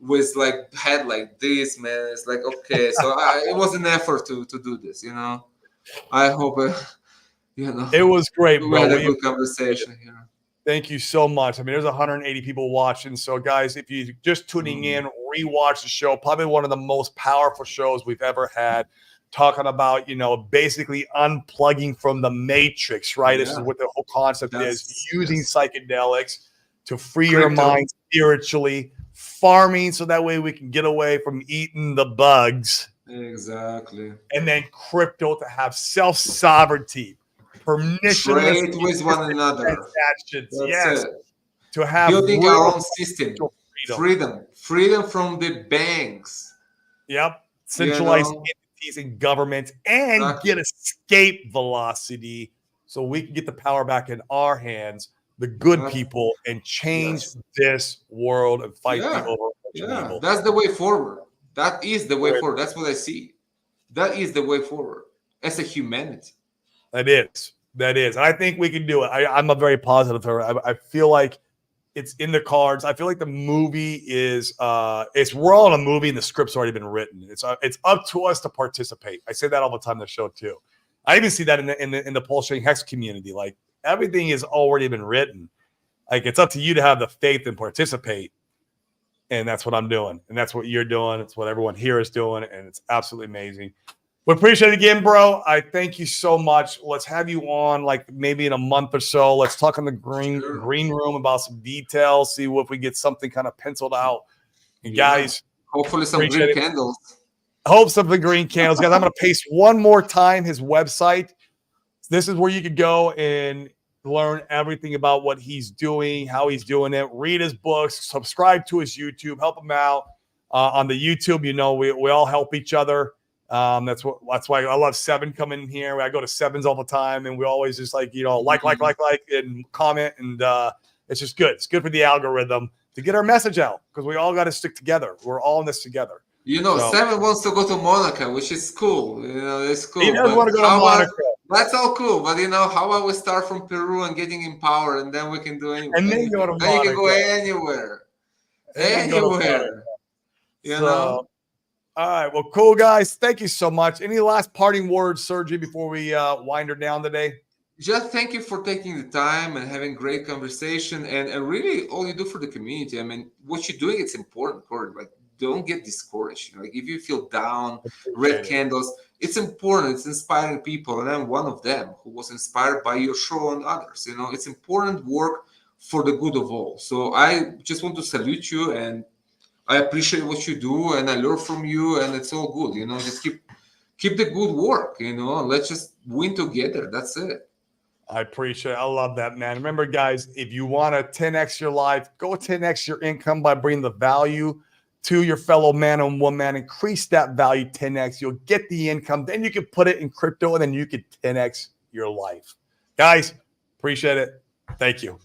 with like head like this, man? It's like, okay, so it was an effort to do this. I hope. It was great, bro. We had a good conversation here. Thank you so much. I mean, there's 180 people watching. So, guys, if you're just tuning in, rewatch the show. Probably one of the most powerful shows we've ever had. Talking about, basically unplugging from the matrix, right? This is what the whole concept is. Using psychedelics to free your mind spiritually. Farming so that way we can get away from eating the bugs. Exactly. And then crypto to have self-sovereignty. Permissionless trade with one another. Yes. It. To have building our own system. Freedom from the banks. Yep. Centralized entities and governments and get escape velocity so we can get the power back in our hands, the good people, and change this world and fight the evil. That's the way forward. That is the way forward. That's what I see. That is the way forward as a humanity. That is. And I think we can do it. I'm a very positive. I feel like It's in the cards. I feel like the movie is we're all in a movie and the script's already been written. It's up to us to participate. I say that all the time on the show too. I even see that in the Pulse Chain Hex community. Like everything has already been written. Like it's up to you to have the faith and participate. And that's what I'm doing. And that's what you're doing. It's what everyone here is doing. And it's absolutely amazing. We appreciate it again, bro. I thank you so much. Let's have you on like maybe in a month or so. Let's talk in the green room about some details, see if we get something kind of penciled out. And guys, hopefully some green candles. Hope something green candles. Guys, I'm going to paste one more time his website. This is where you could go and learn everything about what he's doing, how he's doing it, read his books, subscribe to his YouTube, help him out. On the YouTube, you know, we all help each other. That's why I love Seven coming in here. I go to Sevens all the time, and we always just like, you know, like, and comment, and it's just good. It's good for the algorithm to get our message out because we all got to stick together. We're all in this together. You know, so, Seven wants to go to Monaco, which is cool. You know, it's cool. He does want to go to Monaco. That's all cool, but you know, how about we start from Peru and getting empowered, and then we can do anything. And then go to Monaco. Then you can go anywhere. Anywhere. You know. All right. Well, cool, guys. Thank you so much. Any last parting words, Sergey, before we wind her down today? Just thank you for taking the time and having great conversation and really all you do for the community. I mean, what you're doing, it's important, Corey. Like, don't get discouraged. Like, if you feel down, red candles, it's important. It's inspiring people. And I'm one of them who was inspired by your show and others. You know, it's important work for the good of all. So I just want to salute you, and I appreciate what you do, and I learn from you, and it's all good. You know, just keep the good work. You know, let's just win together. That's it. I appreciate it. I love that, man. Remember, guys, if you want to 10x your life, go 10x your income by bringing the value to your fellow man and woman. Increase that value 10x. You'll get the income. Then you can put it in crypto, and then you can 10x your life. Guys, appreciate it. Thank you.